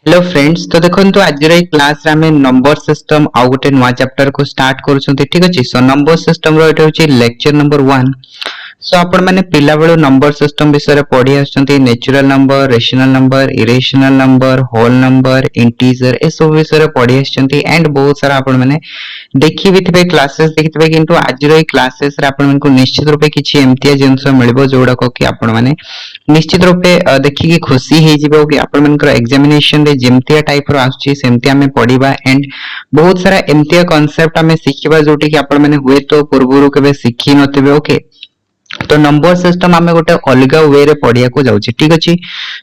Hello friends, तो देखो आज क्लास रे नंबर सिस्टम आउ गोटे नुआ चैप्टर को स्टार्ट करूछंती। ठीक अछि। सो नंबर सिस्टम रो एटा होची लेक्चर नंबर 1। सो आपण माने पिला बेलो नंबर सिस्टम विषय रे पढी आछंती। Natural number, rational number, irrational number, whole number, integer ए सब विषय रे पढी आछंती एंड बहुत सारा आपण माने देखि भी थिबे क्लासेस देखिथिबे, किंतु आज रो क्लासेस रे आपण मानकु निश्चित रूपे किछि एमतिया जिंस मिलबो जोडा को कि आपण माने निश्चित रूपे देखि कि खुशी हे जिवो कि आपण मानकर एग्जामिनेशन रे जेमतिया टाइप रो आछी सेमति हमें पढिबा एंड बहुत सारा एमतिया कांसेप्ट हमें सिखिबा जोटी कि आपण माने हुए तो पूर्वरु केबे सिखि नथिबे। ओके, तो नंबर सिस्टम आमे गोटे अलगा वे रे पढिया को जाउची। ठीक अछि।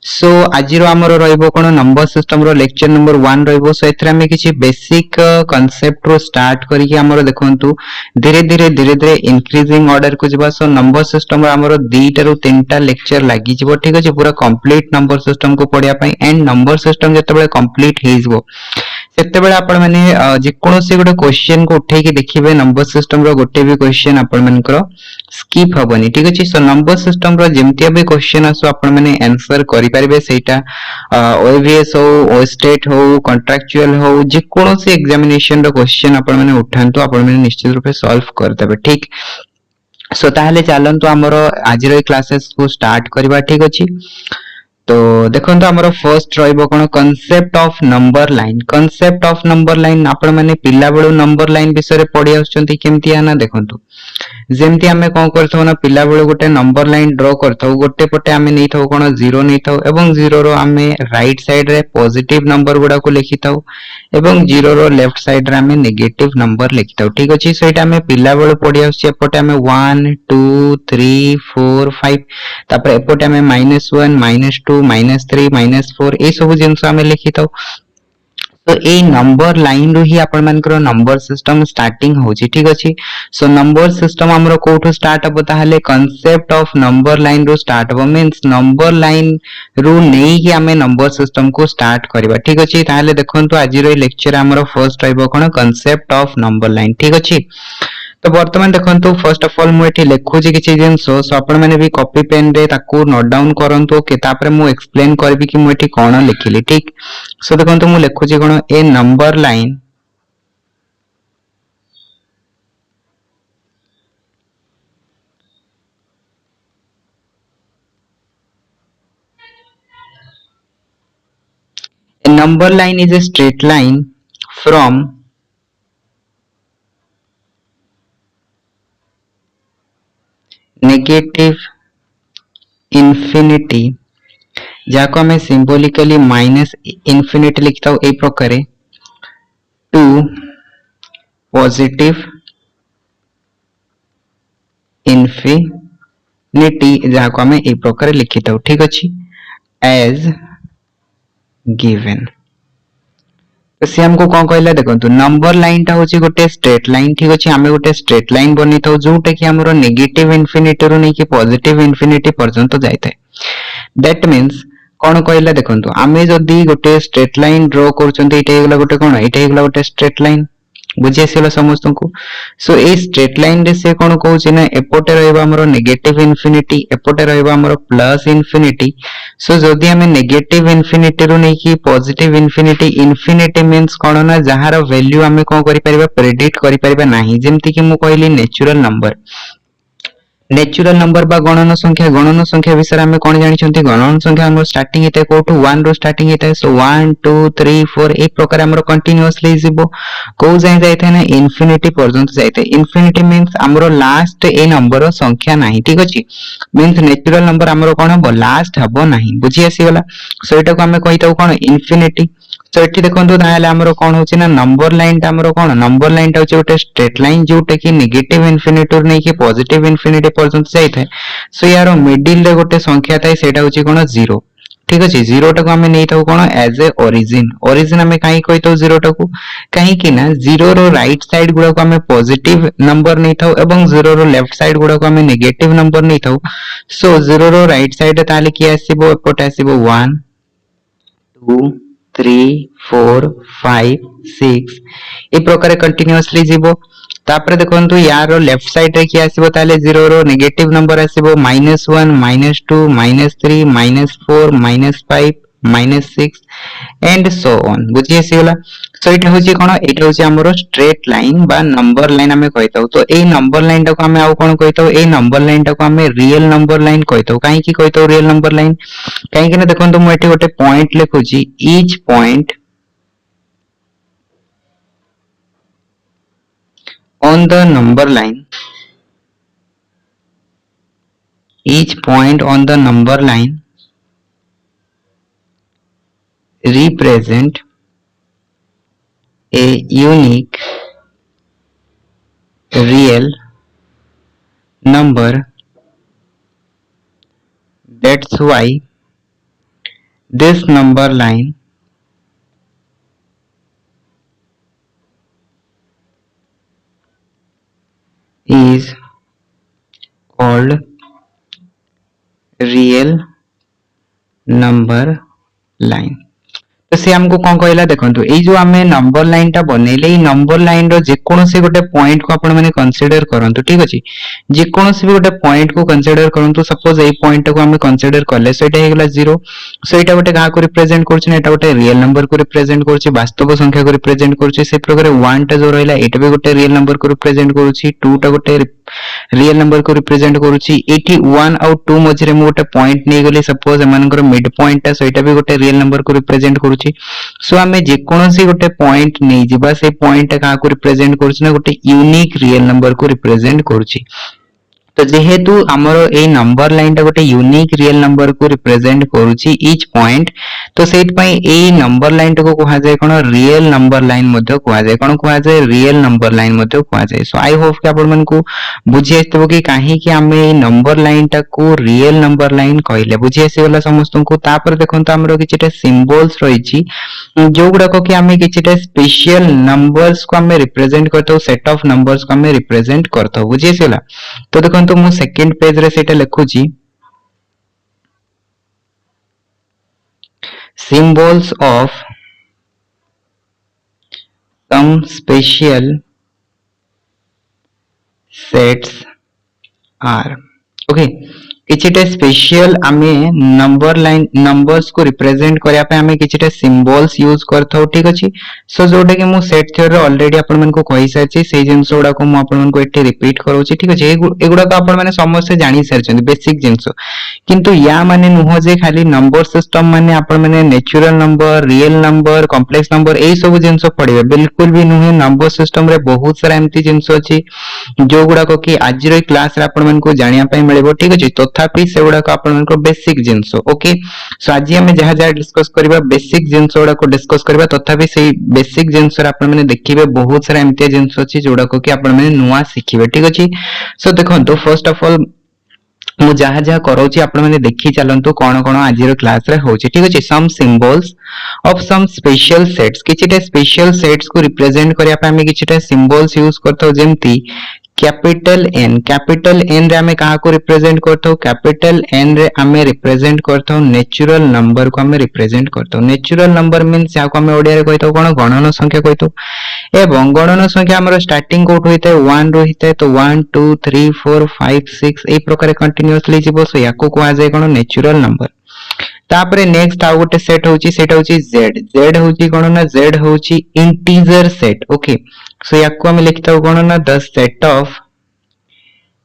सो आज रो हमरो रहइबो कोन नंबर सिस्टम रो लेक्चर नंबर 1 रहइबो। सो एथरा में किछि बेसिक कांसेप्ट रो स्टार्ट करी कि हमरो देखंतु धीरे धीरे इंक्रीजिंग ऑर्डर को जिबा। सो नंबर सिस्टम रो हमरो 2 टा रो 3 टा लेक्चर लागि जिवो। ठीक अछि, पूरा कंप्लीट नंबर सिस्टम को पढिया पई एंड नंबर सिस्टम जते बेले कंप्लीट हे जिवो सेते बेले आपण माने जे कोनोसी गोटे क्वेश्चन को उठे के देखिबे नंबर सिस्टम रो गोटे भी क्वेश्चन आपण मानकर स्किप हबनी। ठीक अछि। सो नंबर सिस्टम रो जेमतिया भी क्वेश्चन आसो आपण माने आंसर करि परिबे सेटा ओएवीएस हो, ओस्टेट हो, कॉन्ट्रैक्चुअल हो, जे कोनोसी एग्जामिनेशन रो क्वेश्चन आपण माने उठांतो आपण माने निश्चित रूपे सॉल्व कर देबे। ठीक। सो ताहले चालंतु हमरो आज रो क्लासेस को स्टार्ट करबा। ठीक अछि। तो देखंतु हमरो फर्स्ट रहइबो कोन concept of number line. Concept of number line आपण माने पिला बेलु नंबर लाइन विषय रे पढि आछंती। केमति आना देखंतु जेमति हमें कोन करथौ ना पिला बेलु गोटे नंबर लाइन ड्रा करथौ। गोटे पटे हमें नै थौ कोन 0 नै थौ एवं 0 रो हमें राइट साइड रे पॉजिटिव नंबर गुडा को लिखिथौ एवं 0 रो लेफ्ट साइड रे हमें नेगेटिव नंबर लिखिथौ। ठीक अछि। सो एटा हमें पिला बेलु पढि आछी। एपटे हमें 1 2 3 4 5 तापर एपटे हमें -1 -2 -3 -4 ए सब जिंस हमें लिखिथौ। तो ए नंबर लाइन रो ही आपण मानकर नंबर सिस्टम स्टार्टिंग होची। ठीक अछि। सो नंबर सिस्टम हमरो कोठो स्टार्ट हबो ताहले कांसेप्ट ऑफ नंबर लाइन रो स्टार्ट हबो। मींस नंबर लाइन रो नेई कि हमें नंबर सिस्टम को स्टार्ट करबा। ठीक अछि। ताहले देखंतु आज रो लेक्चर हमरो फर्स्ट रहइबो कोन कांसेप्ट ऑफ नंबर लाइन। ठीक अछि। तो वर्तमान देखंतु फर्स्ट ऑफ ऑल मु एठी लेखुची किछि जिंस सो आपण माने भी कॉपी पेन रे ताकू नोट डाउन करंतु के तापरे मु एक्सप्लेन करबी कि मु एठी कोन लिखिली। ठीक। सो देखंतु मु लेखुची कोन ए number line a number line is a straight line from negative infinity जाको हमें सिंबॉलिकली माइनस इंफिनिटी लिखता हूं ए प्रकार टू पॉजिटिव इंफिनिटी जाको हमें ए प्रकार लिखिता हूं। ठीक अछि। एज गिवन तो से हमको कौन कहला देखंतु नंबर लाइन टा होची गोटे स्ट्रेट लाइन। ठीक अछि। हमें गोटे स्ट्रेट लाइन बनिथौ जोटा कि हमरो नेगेटिव इंफिनिटी रो नै कि पॉजिटिव इंफिनिटी पर्यंत जायते। दैट मींस कौन कहला देखंतु आमे जदी गोटे स्ट्रेट लाइन ड्रा करचंती एटा हेगला गोटे कोन एटा हेगला गोटे स्ट्रेट लाइन बुझी आसीला समस्त को। सो ए स्ट्रेट लाइन रे से कोन कहउची ना एपोटे रहइबा हमरो नेगेटिव इंफिनिटी एपोटे रहइबा हमरो प्लस इंफिनिटी। सो जदी हमें नेगेटिव इंफिनिटी रो नै कि पॉजिटिव इंफिनिटी इंफिनिटी मींस कोन ना जहार वैल्यू हमें कोन करि परिबा प्रेडिक्ट करि परिबा नाही। जेमति कि मु कहली नेचुरल नंबर बा गणन संख्या विषय हमें कोन जानि छथि गणन संख्या हमर स्टार्टिंग हेते कोठु 1 रो स्टार्टिंग हेते। सो 1 2 3 4 ए प्रकार हमर कंटीन्यूअसली जिवो को जाय जायते ना इंफिनिटी पर्यंत जायते। इंफिनिटी मींस हमरो लास्ट ए नंबर संख्या नाही। ठीक अछि। मींस नेचुरल नंबर हमरो कोन हबो लास्ट हबो नाही। बुझी आसी गला। सो एटा को हमें कहिताउ कोन इंफिनिटी। तो एठी देखंतु ताहाले हमरो कोन होची ना नंबर लाइन ता हमरो कोन नंबर लाइन ता होची गोटे स्ट्रेट लाइन जोटा कि नेगेटिव इंफिनिटी और नै कि पॉजिटिव इंफिनिटी पर्यंत जाय थाए। सो यारो मिडिल रे गोटे संख्या थाए सेटा होची कोन 0। ठीक अछि। 0 टा को हमें नै थाउ कोन एज ए ओरिजिन हमें काई कहितो 0 टा को काहे कि ना 0 रो राइट साइड गुडा को हमें पॉजिटिव नंबर नै थाउ एवं 0 रो लेफ्ट साइड गुडा को हमें नेगेटिव नंबर नै थाउ। सो 0 रो राइट साइड ताले कि आसीबो एपोट आसीबो 1 2 3 4 5 6 ए प्रकार कंटीन्यूअसली जीवो। तापर देखंतु यारो लेफ्ट साइड रे कि आसीबो ताले 0 रो नेगेटिव नंबर आसीबो -1 -2 -3 -4 -5 -6 एंड सो ऑन बुझी आसीगला। सो इटा होची कोन इटा होची हमरो स्ट्रेट लाइन बा नंबर लाइन हमें कहताउ। तो ए नंबर लाइन टा को हमें आउ कोन कहताउ ए नंबर लाइन टा को हमें रियल नंबर लाइन कहताउ। काहे की कहताउ रियल नंबर लाइन काहे कि ना देखो तो मु एठी गोटे पॉइंट लिखुची each point on the number line each point on the number line represent a unique real number. That's why this number line is called real number line. तो से हमको कौन कहला देखंतु एई जो हमें नंबर लाइन टा बनेले एई नंबर लाइन रो जे कोनोसी गोटे पॉइंट को आपण माने कंसीडर करंतु ठीक अछि जे कोनोसी भी गोटे पॉइंट को कंसीडर करंतु सपोज एई पॉइंट को हमें कंसीडर करले सेटा हे गेला 0 सो एटा गोटे का को रिप्रेजेंट करछि एटा गोटे रियल नंबर को रिप्रेजेंट करछि वास्तव संख्या को रिप्रेजेंट करछि से प्रकार 1 टा जो रहला एटा भी गोटे रियल नंबर को रिप्रेजेंट करछि 2 टा गोटे रियल नंबर को रिप्रेजेंट करूची एठी 1 और 2 मझरे मु गोटे पॉइंट नै गली सपोज एमानकर मिड पॉइंट ता सेटा भी गोटे रियल नंबर को रिप्रेजेंट करूची। सो हमें जे कोनोसी गोटे पॉइंट नै जिबा से पॉइंट का को रिप्रेजेंट करूची ना गोटे यूनिक रियल नंबर को रिप्रेजेंट करूची। तो जेहेतु हमरो ए नंबर लाइन ता गोटे यूनिक रियल नंबर को रिप्रेजेंट करूची ईच पॉइंट तो सेट पई ए नंबर लाइन को कहा जाय कोन रियल नंबर लाइन मध्ये कहा जाय कोन कहा जाय रियल नंबर लाइन मध्ये कहा जाय। सो आई होप कि आपण मन को बुझी आइतबो कि काहे कि हमें ए नंबर लाइन ता को रियल नंबर लाइन कहले बुझी आसी वाला समस्त को। तापर देखंतो हमरो किछटा सिंबल्स रहिची जो गुडा को कि हमें किछटा स्पेशल नंबर्स को हमें रिप्रेजेंट करतो सेट ऑफ नंबर्स को हमें रिप्रेजेंट करतो बुझी आसी वाला। तो देखो तो मु सेकंड पेज रे सेटा लिखुची symbols of some special sets are okay किछटा स्पेशल आमे नंबर लाइन नंबर्स को रिप्रेजेंट करिया पे आमे किछटा सिंबल्स यूज करथौ ठीक अछि। सो जोटा कि मु सेट थ्योरी ऑलरेडी आपण मन को कहि सारछि से जिंस गुडा को मु आपण मन को एठी रिपीट करूछि ठीक अछि। एगुडा को आपण माने समस्त जानि सारछन बेसिक जिंस किंतु या माने नुह जे खाली नंबर सिस्टम माने आपण माने natural number real number complex number एई सब जिंस पढिबे बिल्कुल भी नुह। नंबर सिस्टम रे बहुत सारा एम्ति जिंस अछि जो गुडा को कि आज रे क्लास रे आपण मन को जानिया पय मिलबो ठीक अछि। तथापि से गुडा को आपण मन को बेसिक जिंस ओके। सो आज हम जहा जहा डिस्कस करबा बेसिक जिंस गुडा को डिस्कस करबा तथापि से बेसिक जिंस रे आपण माने देखिबे बहुत सारा एम्ति जिंस अछि जोडा को कि आपण माने नुवा सिखिबे ठीक अछि। सो देखंतो फर्स्ट ऑफ ऑल मु जहा जहा करौची आपण माने देखि चलंतु कोन कोन आज रो क्लास रे होची ठीक अछि। Some symbols of some special sets किछटा स्पेशल सेट्स को रिप्रेजेंट करिया पे हमें किछटा सिंबल्स यूज करथौ जेमति कैपिटल एन रे हमें कहा को रिप्रेजेंट करथौ कैपिटल एन रे हमें रिप्रेजेंट करथौ नेचुरल नंबर को हमें रिप्रेजेंट करथौ। नेचुरल नंबर मींस या को हमें ओडिया रे कहथौ कोन गणन संख्या कहथौ एवं गणन संख्या हमर स्टार्टिंग कोट होइते 1 रो हिते तो 1 2 3 4 5 6 ए प्रकार कंटीन्यूअसली जीवो सो या को कहा जाय कोन नेचुरल नंबर। तापरे नेक्स्ट आ गोटे सेट होची सेट होची z होची कोन ना z होची इंटीजर सेट ओके। सो या को हम लिखता हो कोन ना the set of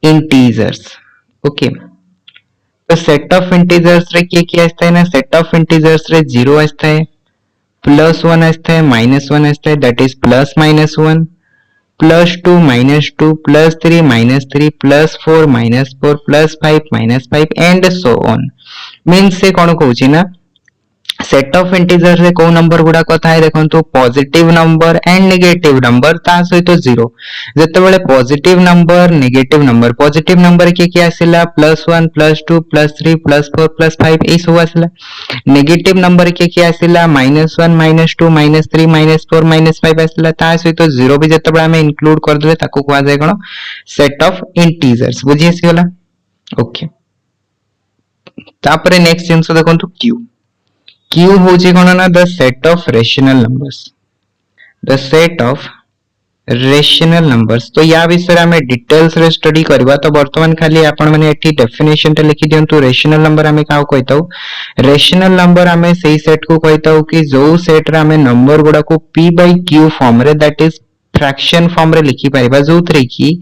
integers okay. तो सेट ऑफ इंटीजर्स रे के आस्ता है ना सेट ऑफ इंटीजर्स रे 0 आस्ता है +1 आस्ता है -1 आस्ता है that is +-1 +2 -2 +3 -3 +4 -4 +5 -5 and so on. Means से कोन कहूची ना सेट ऑफ इंटीजर रे को नंबर गुडा कथा है देखंतु positive number and negative number ता सहित 0 जते बेले पॉजिटिव नंबर पॉजिटिव नंबर के आसिला +1 +2 +3 +4 +5 ए सब आसिला। नेगेटिव नंबर के आसिला -1 -2 -3 -4 -5 आसिला ता सहित 0 भी जते बेले हम इंक्लूड कर देले ताको कहा जाय कोन सेट ऑफ इंटीजर्स बुझी आसी गेला ओके। तापरे नेक्स्ट जिंस देखंतु Q होची कोन ना the set of rational numbers the set of rational numbers. तो या विषय आम डिटेल्स रे स्टडी करबा। तो वर्तमान खाली आपण माने एठी डेफिनेशन टा लिखि दियंतु। रेशनल नंबर आमे काउ कहताउ? रेशनल नंबर आमे सेही सेट को कहताउ कि जो सेट रे आमे नंबर गुडा को p by q फॉर्म रे, दैट इज फ्रैक्शन फॉर्म रे लिखि परिबा, जोथरे कि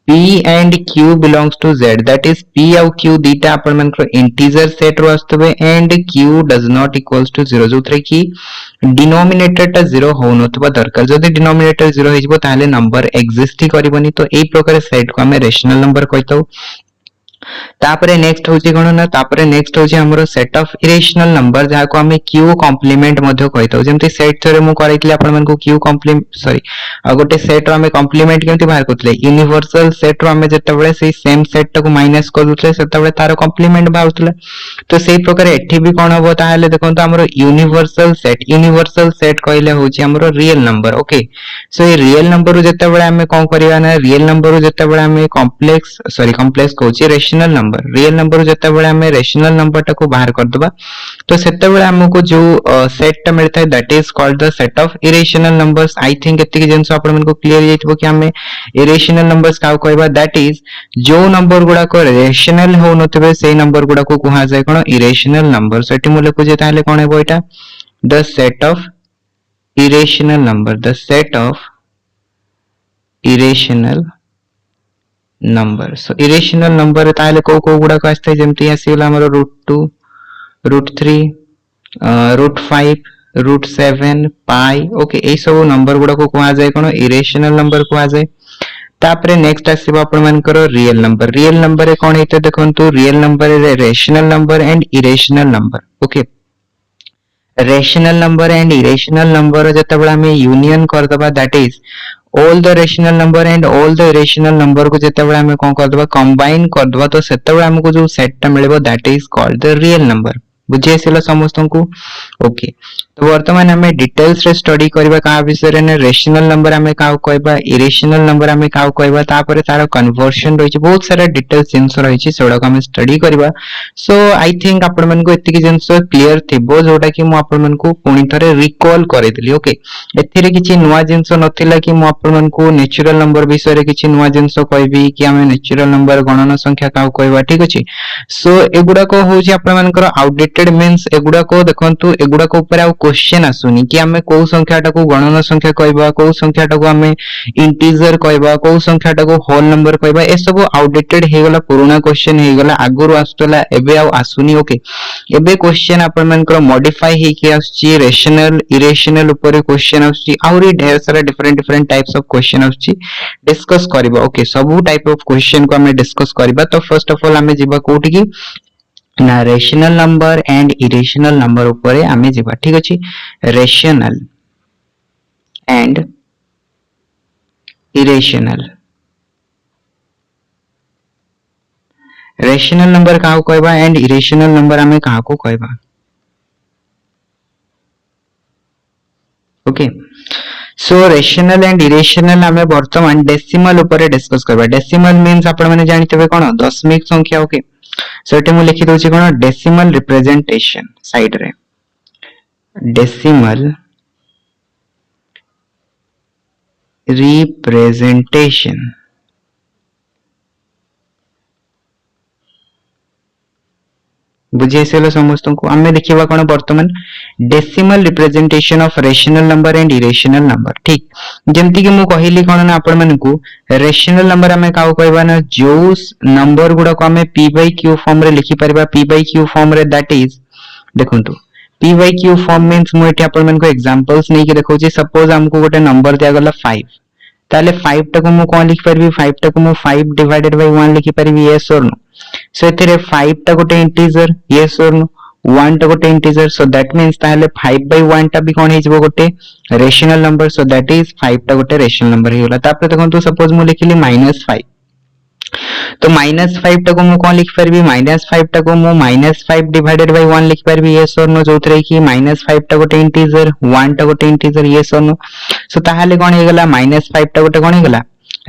p and q belongs to z, that is p ଆଉ q दीटा आपण मानकर इंटीजर सेट रो आस्तबे and q does not equals to 0, जोथरे कि डिनोमिनेटर टा 0 हो नथबा दरकार। जदि डिनोमिनेटर 0 हेजिबो ताले नंबर एक्जिस्ट ही करबनी। तो एई प्रकार सेट को हमें रेशनल नंबर कहताउ। तापरे नेक्स्ट होची कोन ना, तापरे नेक्स्ट होची हमरो सेट ऑफ इरेशनल नंबर, जहा को हमें q कॉम्प्लीमेंट मध्ये कहताउ। जेमति सेट थरे मु करैतले आपण मानको q कॉम्प्लीमेंट सॉरी आ गोटे सेट रो हमें कॉम्प्लीमेंट केमति बाहर करतले, यूनिवर्सल सेट रो हमें जेतेबेले सेही सेम सेट टाको माइनस कर दुतले सेतेबेले तारो कॉम्प्लीमेंट बाहुतले। तो सेही प्रकार एठी भी कोन होबो, ताहाले देखंतो हमरो यूनिवर्सल सेट कहले होची हमरो रियल नंबर। ओके, सो ये रियल नंबर रो जेतेबेले हमें कोन करिवा ना, रियल नंबर रो जेतेबेले हमें कॉम्प्लेक्स कहूची रेशनल नंबर, रियल नंबर जेतेबेले हमें रेशनल नंबर टाको बाहर कर दबा, तो सेतेबेले हमको जो सेट टा मिलता है that is called the set of irrational numbers. I think एतिक जिंस आपण मन को क्लियर जाइतबो कि हमें इरेशनल नंबर्स काउ कहबा, दैट इज जो नंबर गुडा को रेशनल हो नथबे सेही नंबर गुडा को कहा जाय कोन इरेशनल नंबर। सेठी मु लिखु जे ताले कोन हेबो एटा, the set of irrational number, the set of irrational number. So irrational number ताले को गुडा को आस्ते, जेमति आसीला हमर √2 √3 √5 √7 पाई। ओके, ए सब नंबर गुडा को कहा जाय कोन इरेशनल नंबर कहा जाय। तापरे नेक्स्ट आसीबो आपण मानकर रियल नंबर। रियल नंबर रे कोन हेते देखंतु, रियल नंबर रे rational number and irrational number. Okay, rational number and irrational number जेतेबेले हमें यूनियन कर दबा, that is all the rational number and all the irrational number को जेतेबेले हमें कोन कर दबा, कंबाइन कर दबा, तो सेतेबेले हमको जो सेट टा मिलबो that is called the real number. बुझे आसिला समस्त को? ओके, तो वर्तमान हमें डिटेल्स रे स्टडी करबा का विषय रे, रेशनल नंबर हमें काउ कहबा, इरेशनल नंबर हमें काउ कहबा, तापरे तार कन्वर्शन रहिछि, बहुत सारा डिटेल्स जिंस रहिछि, सेडा को हमें स्टडी करबा। सो आई थिंक आपण मन को एतिकी जिंस क्लियर थिबो, जोटा कि मु आपण मन को पुनी थरे रिकॉल करेतली। ओके, एथिरे किछि नुवा जिंस नथिला कि मु आपण मन को नेचुरल नंबर विषय रे किछि नुवा जिंस कहबी कि हमें नेचुरल नंबर गणना संख्या काउ कहबा, ठीक अछि। सो एगुडा को होछि आपण मानकर आउटडेटेड मींस एगुडा को देखंतु, एगुडा को ऊपर आ क्वेश्चन आसुनी कि हमें को संख्या टाको गणना संख्या कहबा, को संख्या टाको हमें इंटीजर कहबा, को संख्या टाको होल नंबर कहबा, ए सब आउटडेटेड हे गला, पुराना क्वेश्चन हे गला, आगुरु आस्तला एबे आ आसुनी। ओके, एबे क्वेश्चन आपण मानकर मॉडिफाई हे कि आछि, रेशनल इरेशनल ऊपर क्वेश्चन आछि, आउरी ढेर सारा डिफरेंट टाइप्स ऑफ क्वेश्चन आछि, डिस्कस करबा। ओके, सब टाइप ऑफ क्वेश्चन को हमें डिस्कस करबा। तो फर्स्ट ऑफ ऑल हमें जिबा कोठी की ना, rational number and irrational number ऊपर आमे जिबा, ठीक अछि। Rational and irrational, rational number काहू कहबा एंड इरेशनल नंबर आमे काहू कहबा। Okay, so rational and irrational आमे वर्तमान डेसिमल ऊपर डिस्कस करबा। डेसिमल मींस आपण माने जानितबे कोन दशमिक संख्या। ओके, सो एटे मु लिखि दोछि कोन डेसिमल रिप्रेजेंटेशन साइड रे, डेसिमल रिप्रेजेंटेशन। बुझे सेलो समस्त को हमें देखिबा कोन वर्तमान decimal representation of rational number and irrational number. ठीक, जेमति कि मु कहिली कोन ना आपण मन को रेशनल नंबर हमें काउ कहबा ना, जो नंबर गुडा को हमें p by q फॉर्म रे लिखि परबा। p by q फॉर्म रे दैट इज देखंतु, p by q form means मु एठी आपण मन को एग्जांपल्स नै कि देखौ छी। सपोज हमको गोटे नंबर दिया गला 5, ताले 5 टाको मु कोन लिखि परबी, 5 टाको मु 5 डिवाइडेड बाय 1 लिखि परबी, यस और नो। सो एथिरे 5 टा गोटे इंटीजर, यस और नो, 1 टा गोटे इंटीजर, सो दैट मींस ताले 5 by 1 टा भी कोन हिजबो गोटे rational number, so that is 5 टा गोटे रेशनल नंबर हिगला। तापर देखंतु सपोज मु लिखिली -5, तो -5 टाको मु कोन लिखि परबी, -5 टाको मु -5 डिवाइडेड बाय 1 लिखि परबी, यस और नो, जोथरे कि -5 टा गोटे इंटीजर, 1 टा गोटे इंटीजर, यस और नो। सो ताहाले कोन हिगला, -5 टा गोटे कोन हिगला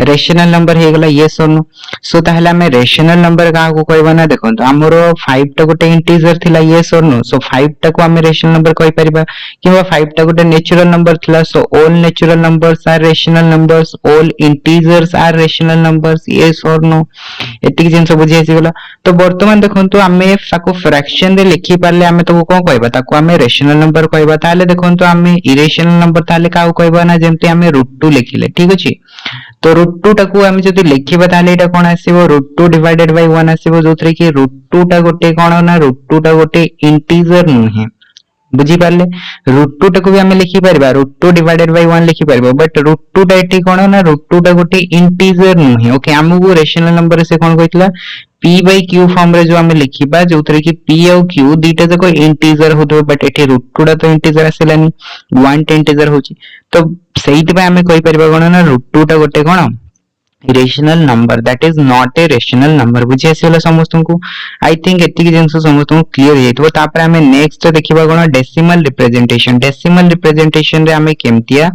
रेशनल नंबर हे गला यस और नो सो ताहले हमें रेशनल नंबर का को कहबा ना देखंतो हमरो 5 टा गोटे इंटीजर थिला यस और नो सो 5 टा को हमें रेशनल नंबर कहि परिबा किबा 5 टा गोटे नेचुरल नंबर थिला so all natural numbers are rational numbers all integers are rational numbers yes और नो एतिक जिंस बुझी आसी गला तो वर्तमान देखंतो हमें ताको फ्रैक्शन रे लिखि पारले हमें तो कोन कहबा ताको हमें रेशनल नंबर कहबा ताले देखंतो हमें इरेशनल नंबर ताले का कहबा ना जेमति हमें √2 लिखिले ठीक अछि तो √2 टाकू हम जदी लिखिबा ताले एटा कोन आसीबो √2 डिवाइडेड बाय 1 आसीबो जोथरे कि √2 टा गोटे कोन ना √2 टा गोटे इंटीजर नुहे बुझी पारले √2 टाकू भी हम लिखि परबा √2 डिवाइडेड बाय 1 लिखि परबा बट √2 टा एटी कोन ना √2 टा गोटे इंटीजर नुहे ओके हमहु रेशनल नंबर से कोन कहतला p by q फॉर्म रे जो हम लिखिबा जोथरे कि p और q दीटा जको इंटीजर होतो बट एटी √2 टा तो इंटीजर आसेलानी 1 टा इंटीजर होची तो सेहित बा हमें कहि परबा कोन ना √2 टा गोटे कोन rational number that is not a rational number बुझी आसीला समस्त को आई थिंक एतिक जिंस समस्त को क्लियर हेतबो तापर हमें नेक्स्ट देखिबा कोन डेसिमल रिप्रेजेंटेशन रे हमें केमतिया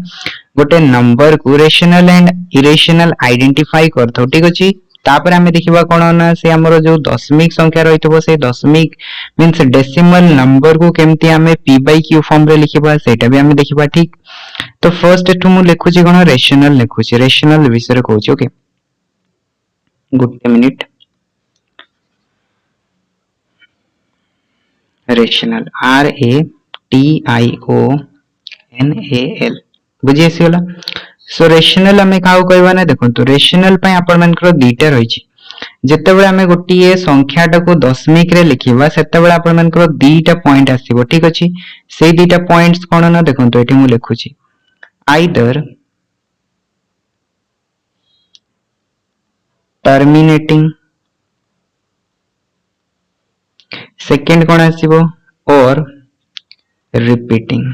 गोटे नंबर को रेशनल एंड इरेशनल आइडेंटिफाई करथो ठीक अछि तापर हमें देखिबा कोन ना से हमरो जो दशमिक संख्या रहितबो से दशमिक मींस डेसिमल नंबर को केमति हमें p by q फॉर्म रे लिखिबा सेटा भी हमें देखिबा ठीक तो फर्स्ट एठु मु लिखुची कोन रेशनल लिखुची रेशनल विषय कहूची okay good minute rational RATIONAL बुझी आसीगला सो रेशनल हमें काउ कहबा ना देखंतु रेशनल पय आपण मानकर दीटा रहिची जते बेले हमें गोटिए संख्याटा को दशमिक रे लिखिबा सेते बेले आपण मानकर दीटा पॉइंट आसीबो ठीक अछि से दीटा पॉइंट्स कोन ना देखंतु एठी मु लिखुची आइदर टर्मिनेटिंग सेकंड कोन आसीबो और रिपीटिंग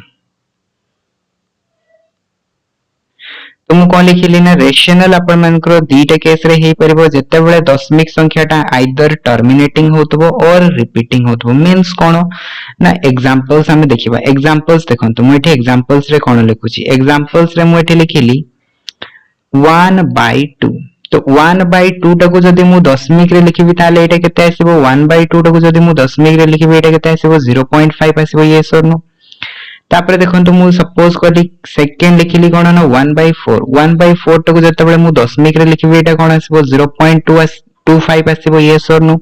तो मु कोन लिखिली ना रेशनल आपण मानकर दीटा केस रे हे परबो जते बेले दशमिक संख्याटा either terminating होतबो or repeating होतबो means कोन ना एग्जांपल्स हमें देखिबा एग्जांपल्स देखंतु मु एठी एग्जांपल्स रे कोन लिखुची एग्जांपल्स रे मु एठी लिखिली 1/2 तो 1/2 टाको जदी मु दशमिक रे लिखिबी ताले एटा केते आसीबो 1/2 टाको जदी मु दशमिक रे लिखिबी एटा केते आसीबो 0.5 आसीबो यस और नो तापर देखंतु मु सपोज करी सेकंड लिखिली कोन ना 1/4 टाको जते बेले मु दशमिक रे लिखिबी एटा कोन आसीबो 0.25 आसीबो यस और नो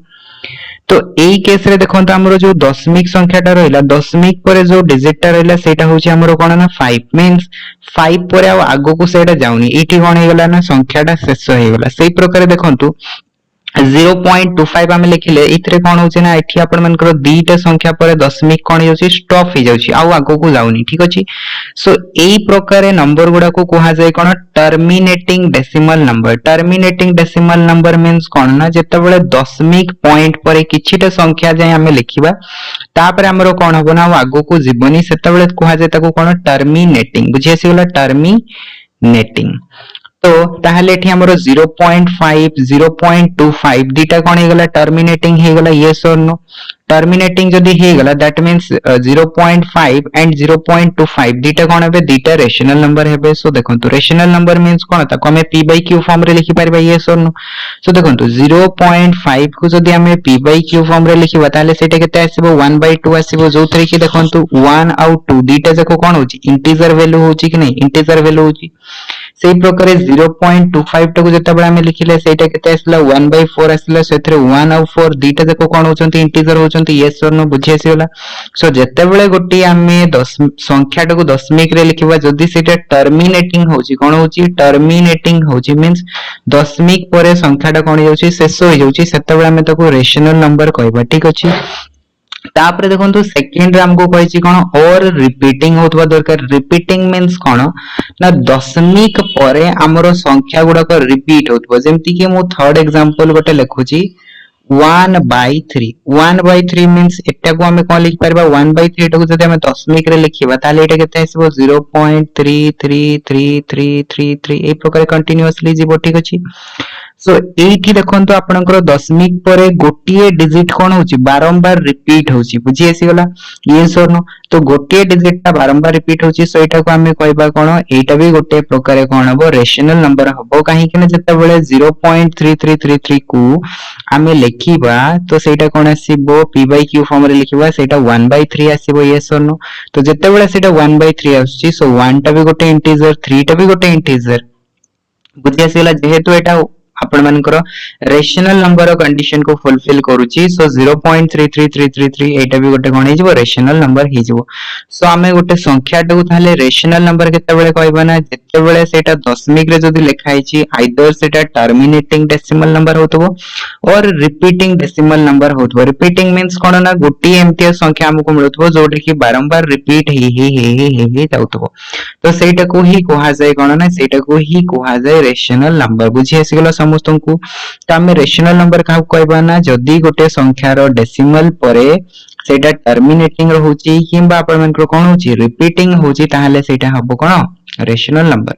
तो एई केस रे देखंतु हमरो जो दशमिक संख्याटा रहिला दशमिक परे जो डिजिटटा रहिला सेटा होची हमरो कोन ना 5 मींस 5 परे आ आगो को सेटा जाउनी एठी कोन हे गेला ना संख्याटा शेष हे गेला सेई प्रकार देखंतु 0.25 हम लिखिले इतरे कोन होची ना एठी आपण मानकर दीटा संख्या परे दशमिक कोन होची स्टॉप हे जाउची आ आगो को जाउनी ठीक अछि सो एई प्रकार नंबर गुडा को कोहा जाय कोन टर्मिनेटिंग डेसिमल नंबर मींस कोन ना जते बेले दशमिक पॉइंट परे किछिटा संख्या जाय हम लिखिबा तापर हमरो कोन हबो ना आगो को जीवनी सेते बेले कोहा जाय ताको कोन टर्मिनेटिंग बुझी आसीगला टर्मिनेटिंग तो ताहले एठी हमरो 0.5 0.25 दीटा कोन हे गला टर्मिनेटिंग हे गला यस और नो टर्मिनेटिंग जदी हे गला दैट मींस 0.5 एंड 0.25 दीटा कोन हेबे दीटा रेशनल नंबर हेबे सो देखंतु रेशनल नंबर मींस कोन ताको हमें p by q फॉर्म रे लिखि परबा यस और नो सो देखंतु 0.5 को जदी हमें p by q फॉर्म रे लिखिबा ताले सेटा केते आसीबो 1/2 आसीबो जोथरे कि देखंतु 1 आउ 2 दीटा जको कोन होची इंटीजर वैल्यू होची कि नहीं इंटीजर वैल्यू होची सेई प्रकार 0.25 टाको जते बेला हम लिखिले सेटा केते आसला 1/4 आसला सेथरे 1 और 4 दीटा जको कोन होचंती इंटीजर होचंती यस और नो बुझी आसीला सो जते बेले गोटी हमें 10 संख्या टाको दशमिक रे लिखिबा जदी सेटा टर्मिनेटिंग होची कोन होची टर्मिनेटिंग होची मींस दशमिक परे संख्याटा कोन होची शेष हो जाउची सेते बेला हमें ताको रेशनल नंबर कहबा ठीक अछि तापर देखंतु सेकंड रे हमको कहै छी कोन और रिपीटिंग होतबा दरकार रिपीटिंग मींस कोन ना दशमिक परे हमरो संख्या गुडा को रिपीट होतबो जेमति कि मु थर्ड एग्जांपल गोटे लिखु छी 1/3 मींस एटा को हमें कोन लिख परबा 1/3 टाको जदि हमें दशमिक रे लिखिबा ताले एटा केते आसीबो 0.333333 ए प्रकार कंटीन्यूअसली जीवो ठीक अछि सो एठी देखंतो आपनकर दशमिक परे गोटिए डिजिट कोन होची बारंबार रिपीट होची बुझी आसी गला यस और नो तो गोटिए डिजिट ता बारंबार रिपीट होची सो एटा को हमें कहबा कोन एटा भी गोटे प्रकार कोन हबो रेशनल नंबर हबो काहे कि जत्ता बेले 0.3333 को हमें लिखिबा तो सेटा कोन आसीबो p by q फॉर्म रे लिखिबा सेटा 1/3 आसीबो यस और नो तो जत्ता बेले सेटा 1/3 आसी सो 1 टा भी गोटे इंटीजर 3 टा भी गोटे इंटीजर बुझी आसीला जेहेतु एटा आपण मानकर रेशनल नंबर कंडीशन को फुलफिल करूची सो 0.33333 एटा भी गोटे कोन हिजबो रेशनल नंबर हिजबो सो हमें गोटे संख्या टाकू ताले रेशनल नंबर केते बेले कहबा ना जेते बेले सेटा दशमिक रे जदी लिखा हिची आइदर सेटा टर्मिनेटिंग डेसिमल नंबर होतबो और रिपीटिंग डेसिमल नंबर होतबो रिपीटिंग मींस कोन ना गोटी एमटी संख्या हमको मिलतबो जोटे कि बारंबार रिपीट हे जाउतबो तो सेटा को ही कहा जाय कोन ना सेटा को ही कहा जाय रेशनल नंबर बुझी आसीगला समस्त को तो हमें रेशनल नंबर का कहबा ना जदी गोटे संख्या रो डेसिमल परे सेटा टर्मिनेटिंग रहउची किबा आपण मनकर कोन होची रिपीटिंग होची ताहाले सेटा हबो कोन रेशनल नंबर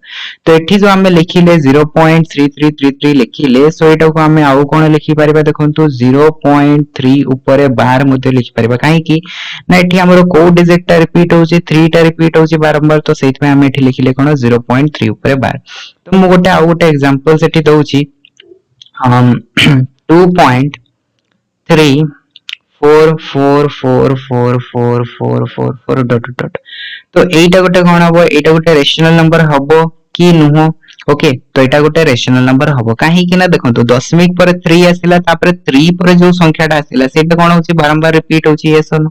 तो एठी जो हमें लिखिले 0.3333 लिखिले सो एटा को हमें आउ कोन लिखि परिबा देखंतु 0.3 ऊपर 12 मध्ये लिखि परिबा काहे कि ना एठी हमरो को डिजिट ता रिपीट होची 3 ता रिपीट होची बारंबार तो सेति में हमें एठी लिखिले कोन 0.3 ऊपर 12 तो मु गोटे आउ गोटे एग्जांपल सेठी दउची 2.344444444 डॉट डॉट तो एटा गोटे कोन हबो एटा गोटे रेशनल नंबर हबो कि नुहो ओके तो एटा गोटे रेशनल नंबर हबो काहे कि ना देखंतु दशमिक पर 3 आसिला तापर 3 पर जो संख्याटा आसिला सेटा कोन होची बारंबार रिपीट होची yes no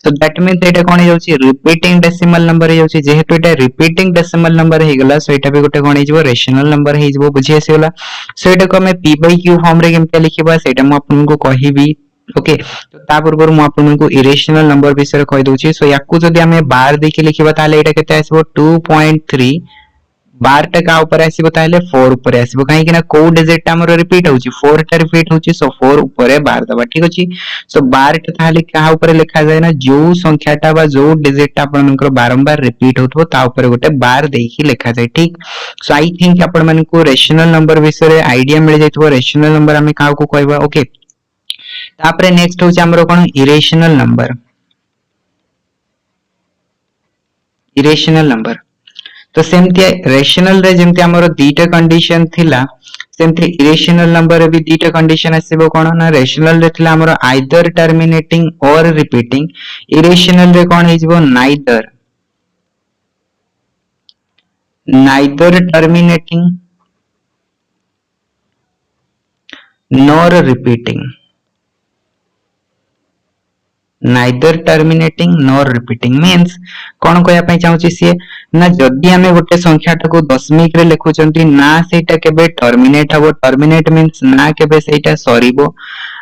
so that means एटा कोन होची रिपीटिंग डेसिमल नंबर होची जेहेतु एटा रिपीटिंग डेसिमल नंबर हे गला सो एटा भी गोटे कोन हिजबो रेशनल नंबर हिजबो बुझी आसीगला सो एटा को हमें p by q फॉर्म रे केमते लिखिबा सेटा म आपन को कहिबी ओके तो ता पूर्व मु आपन को इरेशनल नंबर विषय कहि दोची सो याकू जदी हमें बार देखि लिखिबा ताले एटा केते आसीबो 2.3 बार टका ऊपर आसीबो ताले 4 ऊपर आसीबो काहे कि ना को डिजिट हमर रिपीट होची 4 टा रिपीट होची सो 4 ऊपर बार दबा ठीक अछि सो बार टा ताले का ऊपर लिखा जाय ना जो संख्याटा बा जो डिजिट आपन मनकर बारंबार रिपीट होतबो ता ऊपर गोटे बार देखि लिखा जाय ठीक सो आई थिंक आपन मन को रेशनल नंबर विषय आईडिया मिल जायतो रेशनल नंबर हमें का को कहबा ओके तापरे नेक्स्ट होची हमरो कोन इरेशनल नंबर तो सेमती रेशनल रे जेमती हमरो दीटा कंडीशन थिला सेमती इरेशनल नंबर रे भी दीटा कंडीशन आसीबो कोन ना रेशनल रे थिला हमरो either terminating or repeating irrational रे कोन हिजबो neither terminating nor repeating neither terminating nor repeating means कोन कहया पई चाहूची सी ना जदी हमें गोटे संख्या टाको दशमिक रे लिखुचंती ना सेटा केबे टर्मिनेट हबो टर्मिनेट मींस ना केबे सेटा सरीबो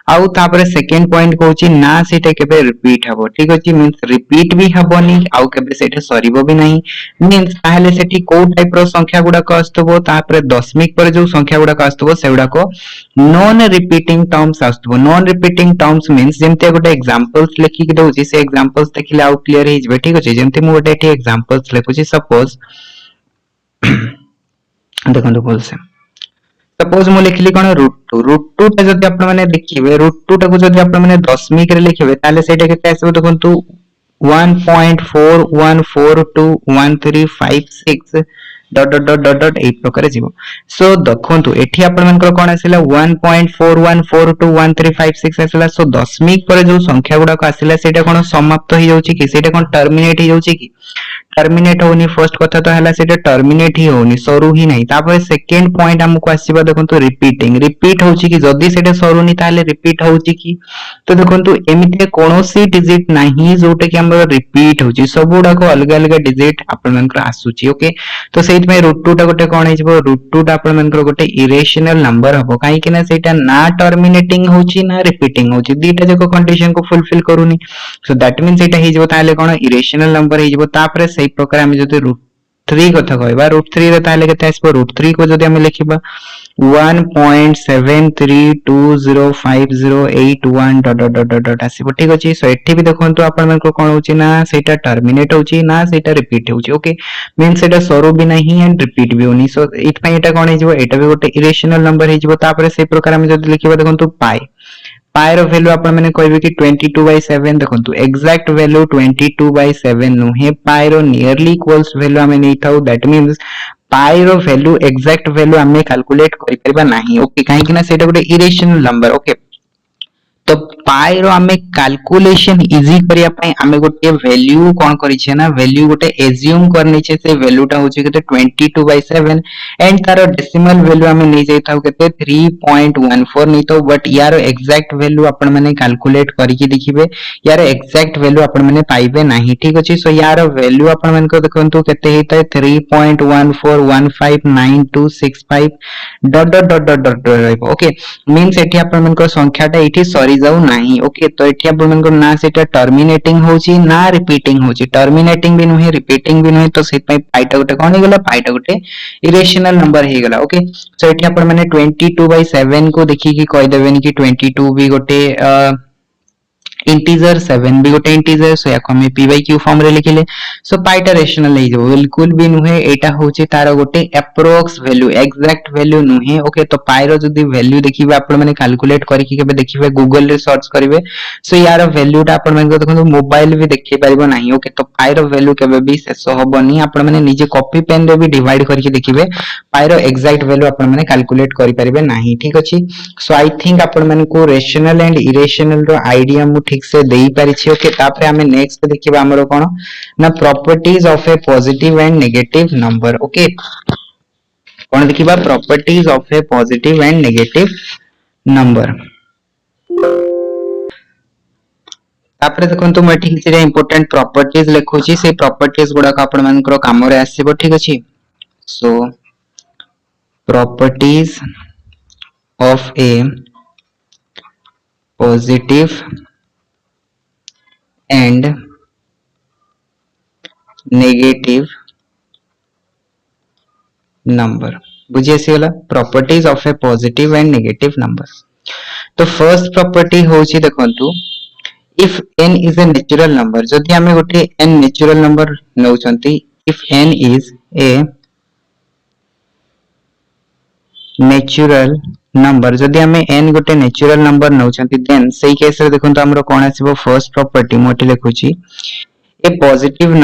आउ तापरे सेकंड पॉइंट कहूची ना सेटा केबे रिपीट हबो ठीक अछि मींस रिपीट भी हबोनी आउ केबे सेटा सरीबो भी नहीं मींस ताहले सेठी को टाइप रो संख्या गुडा को आस्तबो तापरे दशमिक पर जो संख्या गुडा को आस्तबो सेउडा को नॉन रिपीटिंग टर्म्स आस्तबो नॉन रिपीटिंग टर्म्स मींस जेमते गोटे एग्जांपल्स लिखि के दउची से एग्जांपल्स देखिले आउ क्लियर हे जबे ठीक अछि जेमते मु गोटे एठी एग्जांपल्स लिखुची सपोज देखंतु बोल से सपोज मु लिखली कोन √2 ता जदी आपण माने देखिबे √2 टा को जदी आपण माने दशमिक रे लिखिबे ताले सेटा केते आसीबो देखंतु 1.41421356 dot dot dot dot dot 8 प्रकार जीवो सो देखंतु एठी आपण मानकर कोन आसीला 1.41421356 आसीला सो दशमिक पर जो संख्या गुडा को आसीला सेटा कोन समाप्त हो जाउची कि सेटा कोन टर्मिनेट हो जाउची कि टर्मिनेट होनी फर्स्ट कथा तो हला सेटा टर्मिनेट ही होनी सरू ही नहीं तापर सेकंड पॉइंट हमको आसीबा देखंतु रिपीटिंग रिपीट होची कि जदी सेटा सरूनी ताले रिपीट होची कि तो देखंतु एमिते कोनोसी डिजिट नाही जोटे कि हमर रिपीट होची सबुडा को अलग अलग डिजिट आपण मानकर आसुची ओके तो सेट में √2 टा गोटे कोन हिजबो √2 टा आपण मानकर गोटे इरेशनल नंबर हबो काहे कि ना सेटा ना टर्मिनेटिंग होची ना रिपीटिंग होची दीटा जको कंडीशन को फुलफिल करूनी सो दैट मींस सेटा हिजबो ताले कोन इरेशनल नंबर हिजबो तापर सेही प्रकार हम जति 3 कथा कहबा √3 रे ताले केते आसीबो √3 को जदि हम लिखिबा 1.73205081 डॉट डॉट डॉट डॉट आसीबो ठीक अछि। सो एठी भी देखंतु आपण मन को कोन होची ना सेटा टर्मिनेट होची ना सेटा रिपीट होची ओके मींस सेटा सरो भी नहीं एंड रिपीट भी होनी। सो इट पई एटा कोन हेजिबो एटा भी गोटे इरेशनल नंबर हेजिबो तापर से प्रकार हम जदि लिखिबा देखंतु पाई पाई रो वैल्यू आपण माने कहबे कि 22/7 देखंतु एग्जैक्ट वैल्यू 22/7 नुहे पाई रो नियरली इक्वल्स वैल्यू हमें नहीं थाउ दैट मींस पाई रो वैल्यू एग्जैक्ट वैल्यू हमें कैलकुलेट करि परबा नाही ओके काहे कि ना सेटा गोटे इरेशनल नंबर ओके। तो पाई रो हमें कैलकुलेशन इजी करिया पई हमें गोटे वैल्यू कोन करि छै ना वैल्यू गोटे एज्यूम करनी छै से वैल्यूटा होची केते 22/7 एंड तारो डेसिमल वैल्यू हमें नहीं जाई थाउ केते 3.14 नहीं तो बट यार एग्जैक्ट वैल्यू आपण माने कैलकुलेट करके देखिबे यार एग्जैक्ट वैल्यू आपण माने पाइबे नाही ठीक अछि। सो यार वैल्यू आपण मान को देखंतु केते हेतै 3.14159265 dot dot dot dot dot रहइबो ओके मींस एठी आपण मान को संख्याटा एठी सरी जाऊ नाही ओके। तो एठी आपण मान को ना सेटा टर्मिनेटिंग होची ना रिपीटिंग होची टर्मिनेटिंग भी नुहे रिपीटिंग भी नुहे तो से पई पाइटा गोटे कोन हे गेला पाइटा गोटे इरेशनल नंबर हे गेला ओके। सो एठी आपण माने 22/7 को देखि कि कहि देबेन कि 22 भी गोटे इंटीजर 7 भी गोटे इंटीजर सो याको हमें p by q फॉर्म रे लिखिले। सो पाइटा रेशनल नै जो बिल्कुल भी नुहे एटा होचे तार गोटे एप्रोक्स वैल्यू एग्जैक्ट वैल्यू नुहे ओके। तो पाई रो जदी वैल्यू देखिबे आपण माने कैलकुलेट करिकि केबे देखिबे गूगल रे सर्च करिवे सो यार वैल्यूटा आपण माने देखो मोबाइल भी देखि परिबो नाही ओके। तो पाई रो वैल्यू केबे भी शेष होबनी आपण माने निजे कॉपी पेन रे भी डिवाइड करिकि देखिबे पाई रो एग्जैक्ट वैल्यू आपण माने कैलकुलेट करि परिबे नाही ठीक अछि। सो आई थिंक आपण माने को रेशनल एंड इरेशनल रो आईडिया मु ठीक से देई पारि छी ओके। तापर हमें नेक्स्ट देखिबा हमरो कोन ना properties of a positive and negative number okay कोन देखिबा properties of a positive and negative number. तापर देखंतु म ठीक से इंपोर्टेंट प्रॉपर्टीज लिखुची से प्रॉपर्टीज गुडा का आपण मानकर काम रे आसीबो ठीक अछि। So properties of a positive and negative number बुझी आसीगला properties of a positive and negative number. तो फर्स्ट प्रॉपर्टी होची देखंतु if n is a natural number जदि हमें गोटे n नेचुरल नंबर नउचंती इफ n is a natural number जदि हमें n गोटे नेचुरल नंबर नउचंती देन सही केस रे देखंतु हमरो कोन आसीबो फर्स्ट प्रॉपर्टी मोटी लिखुची a positive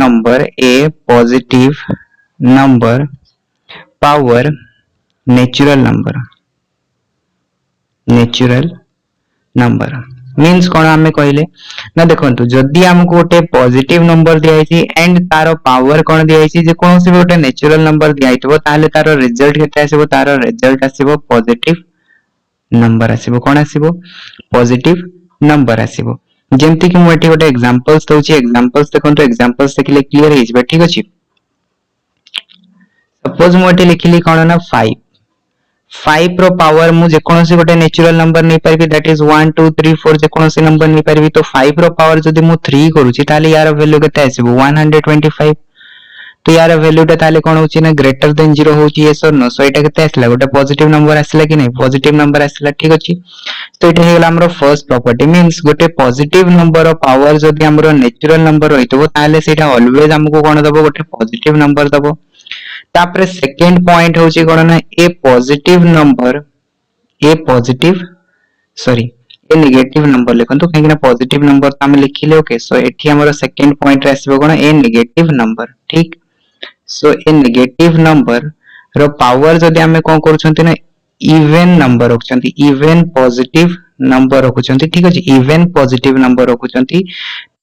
number power natural number means कोन हमें कहले ना देखंतु जदि हमको गोटे पॉजिटिव नंबर दियाइछि एंड तारो पावर कोन दियाइछि जे कोन से गोटे नेचुरल नंबर दियाइतबो ताले तारो रिजल्ट केते आसीबो तारो रिजल्ट आसीबो पॉजिटिव नंबर आसीबो कोन आसीबो पॉजिटिव नंबर आसीबो। जेमति कि मोटी गोटे एग्जांपल्स दउछि एग्जांपल्स देखंतु एग्जांपल्स देखिले क्लियर हेइ जबे ठीक अछि। सपोज मोटी लिखिली कोन ना 5 रो पावर मु जे कोनोसी गोटे नेचुरल नंबर नै परबी दैट इज 1 2 3 4 जे कोनोसी नंबर नै परबी तो 5 रो पावर जदि मु 3 करूची ताले यार वैल्यू केते आसीबो 125 तो यार वैल्यूटा ताले कोन होची ना ग्रेटर देन 0 होची यस और नो। सो एटा केते आसला गोटे पॉजिटिव नंबर आसला कि नै पॉजिटिव नंबर आसला ठीक अछि। तो एटा हेला हमरो फर्स्ट प्रॉपर्टी मींस गोटे पॉजिटिव नंबर रो पावर जदि हमरो नेचुरल नंबर होइतबो ताले सेटा ऑलवेज हमको कोन दबो गोटे पॉजिटिव नंबर दबो। तापर सेकंड पॉइंट होची कोन ना ए नेगेटिव नंबर लिखंतु काहे ना पॉजिटिव नंबर त हम लिखिले ओके। सो एठी हमरो सेकंड पॉइंट रे आसीबो कोन ए नेगेटिव नंबर ठीक। सो ए नेगेटिव नंबर रो पावर जदि हमें कोन करूछंती ना इवन नंबर रखछंती इवन पॉजिटिव नंबर रखछंती ठीक अछि इवन पॉजिटिव नंबर रखछंती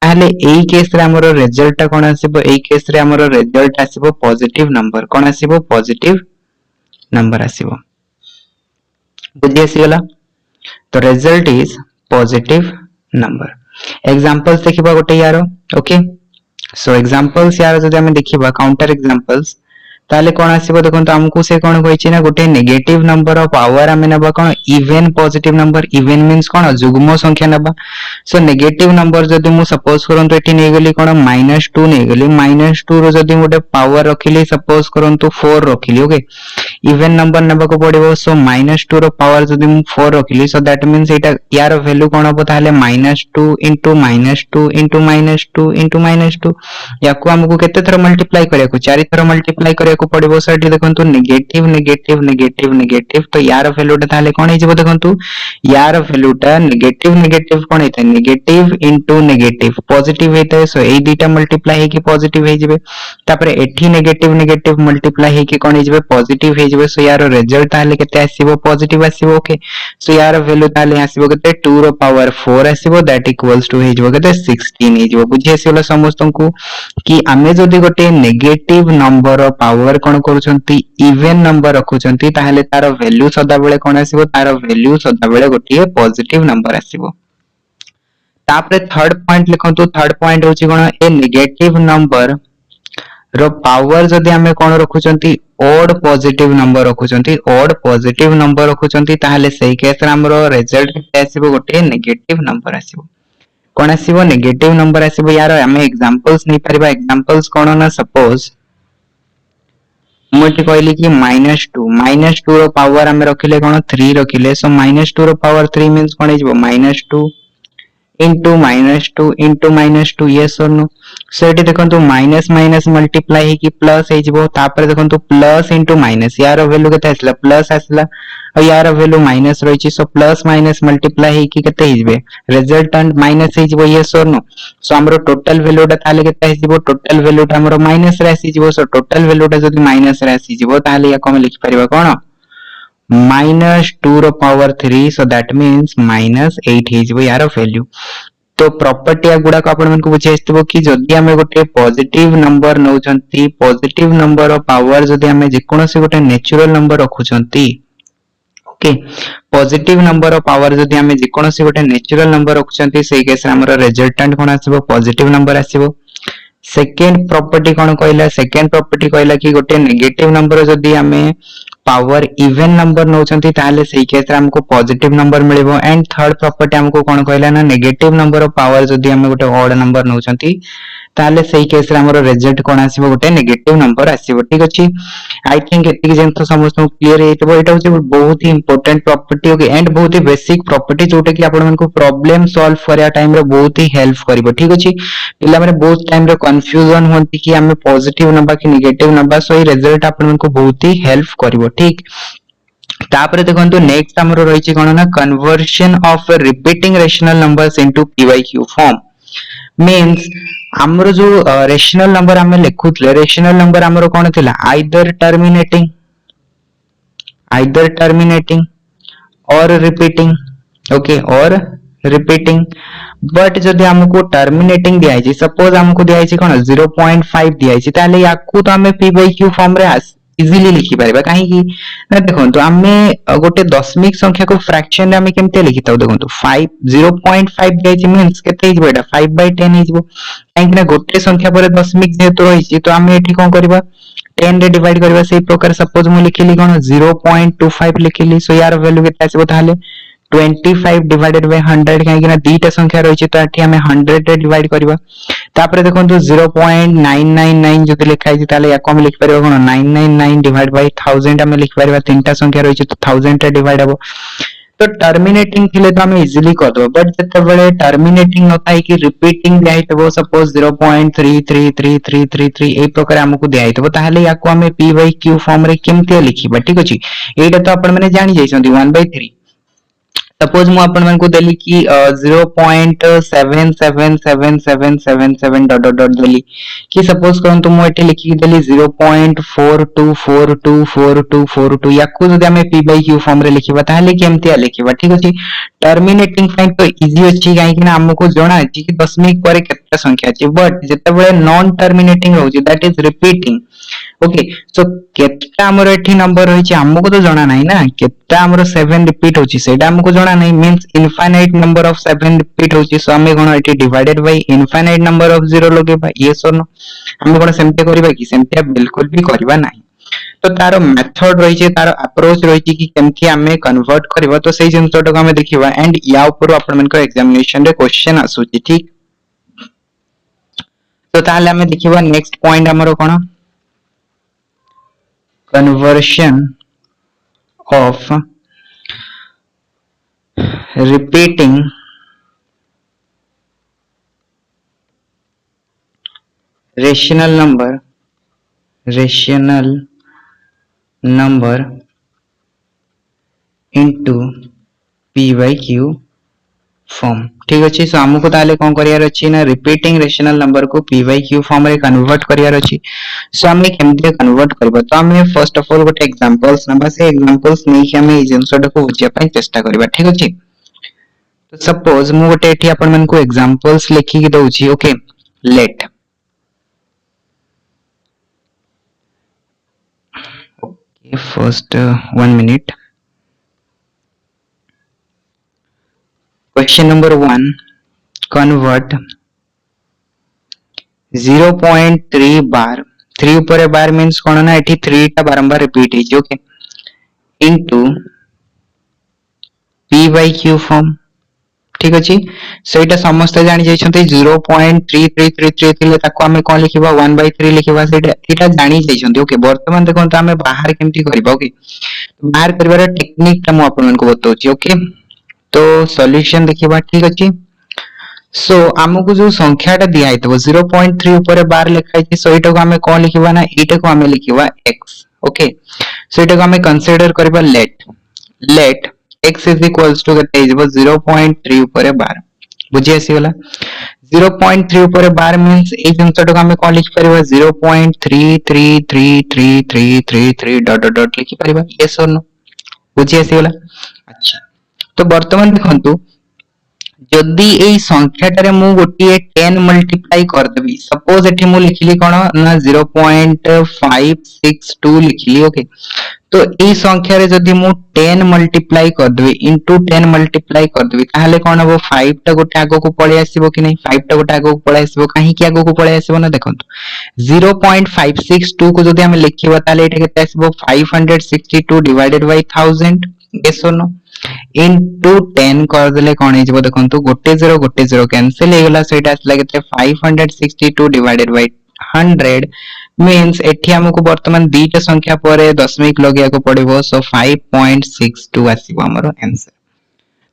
ताले एई केस रे हमरो रिजल्ट कोन आसीबो एई केस रे हमरो रिजल्ट आसीबो पॉजिटिव नंबर कोन आसीबो पॉजिटिव नंबर आसीबो बुझि आसीगला। तो result is positive number. Examples देखिबा गोटे यारो ओके। सो एग्जांपल्स यार जदि हम देखिबा काउंटर एग्जांपल्स ताले कोन आसीबो देखंतु हमकु से कोन कहैछि ना गोटे नेगेटिव नंबर ऑफ पावर आमे नबा कोन even positive number even means कोन जुग्म संख्या नबा सो नेगेटिव नंबर जदि मु सपोज करंतु एठी नै गेली कोन -2 नै गेली -2 रो जदि गोटे पावर रखिली सपोज करंतु 4 रखिली ओके इवन नंबर नबा को पड़िबो सो -2 रो पावर जदि मु 4 रखिली सो दैट मींस एटा यार वैल्यू कोन हबो ताले -2 इनटू -2 इनटू -2 इनटू -2 याकू हमकु केते थरा मल्टीप्लाई करिया को 4 थरा मल्टीप्लाई करिया को पड़िबो सर एठी देखंतु नेगेटिव नेगेटिव नेगेटिव नेगेटिव तो यार वैल्यूटा ताले कोन हिजबो देखंतु यार वैल्यूटा नेगेटिव नेगेटिव कोन हेतै नेगेटिव इनटू नेगेटिव पॉजिटिव हेतै सो ए दुटा मल्टीप्लाई हे कि पॉजिटिव हे जिवे तापरे एठी नेगेटिव नेगेटिव मल्टीप्लाई हे कि कोन हिजबे पॉजिटिव हे जिवे सो यार रिजल्ट ताले केते आसीबो पॉजिटिव आसीबो ओके सो यार वैल्यू ताले आसीबो केते 2 रो पावर 4 आसीबो दैट इक्वल्स टू हे जिवो केते 16 हे जिवो बुझी आसीबो समस्तंकु कि आमे जदि गोटे नेगेटिव नंबर पावर कोन करूछंती इवन नंबर रखुछंती ताहले तार वैल्यू सदा बेले कोन आसीबो तार वैल्यू सदा बेले गोटे पॉजिटिव नंबर आसीबो तापरे थर्ड पॉइंट लिखंतु थर्ड पॉइंट होची कोन ए नेगेटिव नंबर रो पावर जदि हमें कोन रखुछंती ओड पॉजिटिव नंबर रखुछंती ओड पॉजिटिव नंबर रखुछंती ताहले सेही केस रे हमरो रिजल्ट केते आसीबो गोटे नेगेटिव नंबर आसीबो कोन आसीबो नेगेटिव नंबर आसीबो यार हमें एग्जांपल्स नै परिबा एग्जांपल्स कोन ना सपोज मुझे कहली कि -2 रो पावर हमें रखिले कोन 3 रखिले सो -2 रो पावर 3 मींस कोन हिजबो -2 into -2 yes or no so एटी देखंतु माइनस माइनस मल्टीप्लाई हे कि प्लस हे जिवो तापर देखंतु प्लस इनटू माइनस यार वैल्यू केते आसला प्लस आसला और यार वैल्यू माइनस रहिछि सो प्लस माइनस मल्टीप्लाई हे कि केते हिजबे रिजल्टेंट माइनस हे जिवो yes or no सो हमरो टोटल वैल्यू टा ताले केते हे जिवो टोटल वैल्यू टा हमरो माइनस रे आसी जिवो सो टोटल वैल्यू टा जदि माइनस रे आसी जिवो ताले या कोन लिखि परिबा कोन -2 रो पावर 3 so that means -8 हे जिवो यार वैल्यू तो प्रॉपर्टी गुडा को आपण मन को बुझाइस्तबो कि जदि हमें गोटे पॉजिटिव नंबर नउचंती पॉजिटिव नंबर ऑफ पावर जदि हमें जे कोनोसी गोटे नेचुरल नंबर रखुचंती okay positive number of power जदि हमें जे कोनोसी गोटे नेचुरल नंबर रखुचंती सेही केस रे हमर रिजल्टेंट कोन आसीबो पॉजिटिव नंबर आसीबो सेकंड प्रॉपर्टी कोन कहला सेकंड प्रॉपर्टी कहला कि गोटे नेगेटिव नंबर जदि हमें पावर इवन नंबर नउचंती ताले सेही केस रे हमको पॉजिटिव नंबर मिलिबो एंड थर्ड प्रॉपर्टी हमको कोन कहला ना नेगेटिव नंबर ऑफ पावर जदि हमें गोटे ऑड नंबर नउचंती ताले सेही केस रे हमरो रिजल्ट कोन आसीबो गोटे नेगेटिव नंबर आसीबो ठीक अछि आई थिंक एतिक जेन तो समस्त क्लियर हेतबो एटा होचे बहुत ही इंपोर्टेंट प्रॉपर्टी ओके एंड बहुत ही बेसिक प्रॉपर्टी जोटा कि आपण मन को प्रॉब्लम सॉल्व करिया टाइम रे बहुत ही हेल्प करिवो ठीक अछि पिला माने बहुत टाइम रे कंफ्यूजन होंती कि हमें पॉजिटिव नंबर कि नेगेटिव नंबर सो रिजल्ट आपण मन को बहुत ही हेल्प करिवो ठीक तापर देखंतु नेक्स्ट हमरो रहिछि कोन ना conversion of repeating rational numbers into PYQ form means हमरो जो रेशनल नंबर हमें लिखुतले रेशनल नंबर हमरो कोन थिला either terminating or repeating okay और रिपीटिंग बट जदि हमको टर्मिनेटिंग दिया है सपोज हमको दिया है कोन 0.5 दिया है ताले याकू तो हमें p by q फॉर्म रे इजीली लिखि परबा काहे कि ना देखंतु हमें गोटे दशमिक संख्या को फ्रैक्शन रे हमें केमते लिखिताउ देखंतु 5 0.5 दिया है मींस केते हिजबो एटा 5/10 हिजबो काहे कि ना गोटे संख्या पर दशमिक जेतो रहिछि तो हमें एठी कोन करबा 10 रे डिवाइड करबा सेही प्रकार सपोज मु लिखिली कोन 0.25 लिखिली सो यार वैल्यू केते आसीबो ताले 25 डिवाइडेड बाय 100 काहे कि ना दीटा संख्या रहिछि तो एठी हमें 100 रे डिवाइड करबा तापर देखंतु 0.999 जदि लिखाइ छि ताले याको हम लिख परबा कोन 999 डिवाइड बाय 1000 हमें लिख परबा तीनटा संख्या रहिछि तो 1000 रे डिवाइड हबो तो टर्मिनेटिंग थिले तो हमें इजीली कर दो बट जते बेले टर्मिनेटिंग होता है कि रिपीटिंग दियाइतबो सपोज 0.33333 ए प्रकार हमकु दियाइतबो ताहले याको हमें p by q फॉर्म रे केमते लिखिबा ठीक अछि एटा तो आपण माने जानि जाइसंती 1/3 सपोज मु आपण मन को देली कि 0.777777 डॉट डॉट डॉट देली कि सपोज करन मु एठी लिखि देली 0.42424242 याकू जदि हमें p by q फॉर्म रे लिखिबा ताहले केमते लिखिबा ठीक अछि टर्मिनेटिंग फाइन तो इजी अछि काहे कि ना हमको जणा अछि कि दशमिक पर केतना संख्या अछि बट जते बेले नॉन टर्मिनेटिंग होछि that is repeating okay so केतना हमर एठी नंबर रहिछि हमको तो जणा नाही ना केतना हमर 7 रिपीट होछि सेटा हमको जणा नाही means infinite number of 7 repeat होछि सो हमें कोन एठी divided by infinite number of 0 लगे बा यस और नो हमें कोन सेमते करबा कि सेमते बिल्कुल भी करबा नाही तो तार मेथड रही तार अप्रोच रही कि केमथि आमे कन्वर्ट करबा तो सेही जिंसटो को आमे देखिबा एंड या ऊपर आपण मन को एग्जामिनेशन रे क्वेश्चन आसुची ठीक तो ताले आमे देखिबा नेक्स्ट पॉइंट हमरो कोन conversion of repeating rational number into p by q form ठीक अछि सो हमको ताले कोन करियार अछि ना रिपीटिंग रेशनल नंबर को p by q फॉर्म रे कन्वर्ट करियार अछि सो हमें केमते कन्वर्ट करबा तो हमें फर्स्ट ऑफ ऑल गोटे एग्जांपल्स नबा से एग्जांपल्स नै कि हमें जिंसटा को बुझिया पय चेष्टा करबा ठीक अछि तो सपोज मु गोटे एठी आपण मन को एग्जांपल्स लिखि के दउछि okay let okay first 1 minute question number 1 convert 0.3 bar 3 ऊपर बार मींस कोन ना एठी 3 टा बारंबार रिपीट हे okay into p by q form ठीक अछि सेटा समस्त जानि जाय छथि 0.3333 थिले ताको हमें कोन लिखिबा 1/3 लिखिबा सेटा एटा जानि जाय छथि ओके वर्तमान देखो तो हमें बाहर केमति करबा ओके बाहर करबार टेक्निक त मु आपन को बतौछि ओके तो सॉल्यूशन देखिबा ठीक अछि सो हमको जो संख्याटा दिया आइतबो 0.3 ऊपर बार लिखाइ छै सो एटा को हमें कोन लिखिबा ना एटा को हमें लिखिबा x ओके सो एटा को हमें कंसीडर करबा let x is equals to केते इजबो 0.3 ऊपर बार बुझी आसी गला 0.3 ऊपर बार मींस ए जिंसटा को हमें कोन लिखि परबा 0.333333 डॉट डॉट डॉट लिखि परबा यस और नो बुझी आसी गला अच्छा तो वर्तमान देखंतु जदि एई संख्याटारे मु गोटिए 10 मल्टीप्लाई कर देबी सपोज एठी मु लिखली कोन ना 0.562 लिखली ओके तो एई संख्या रे जदि मु 10 मल्टीप्लाई कर देबी इनटू 10 मल्टीप्लाई कर देबी ताहले कोन हो 5 टा गोटे आगो को पळे आसीबो कि नै 5 टा गोटे आगो को पळे आसीबो काहे कि आगो को पळे आसीबो ना देखंतु 0.562 को जदि हम लिखिबा ताले एटा केते आसीबो 562 डिवाइडेड बाय 1000 यस और नो into 10 कर देले कोन हे जबो देखंतु गोटे 0 कैंसिल हे गेला सेटा आसला केते 562 डिवाइडेड बाय 100 मींस एठी हमको वर्तमान दीटा संख्या परे दशमिक लगिया को पड़िबो सो 5.62 आसीबो हमर आंसर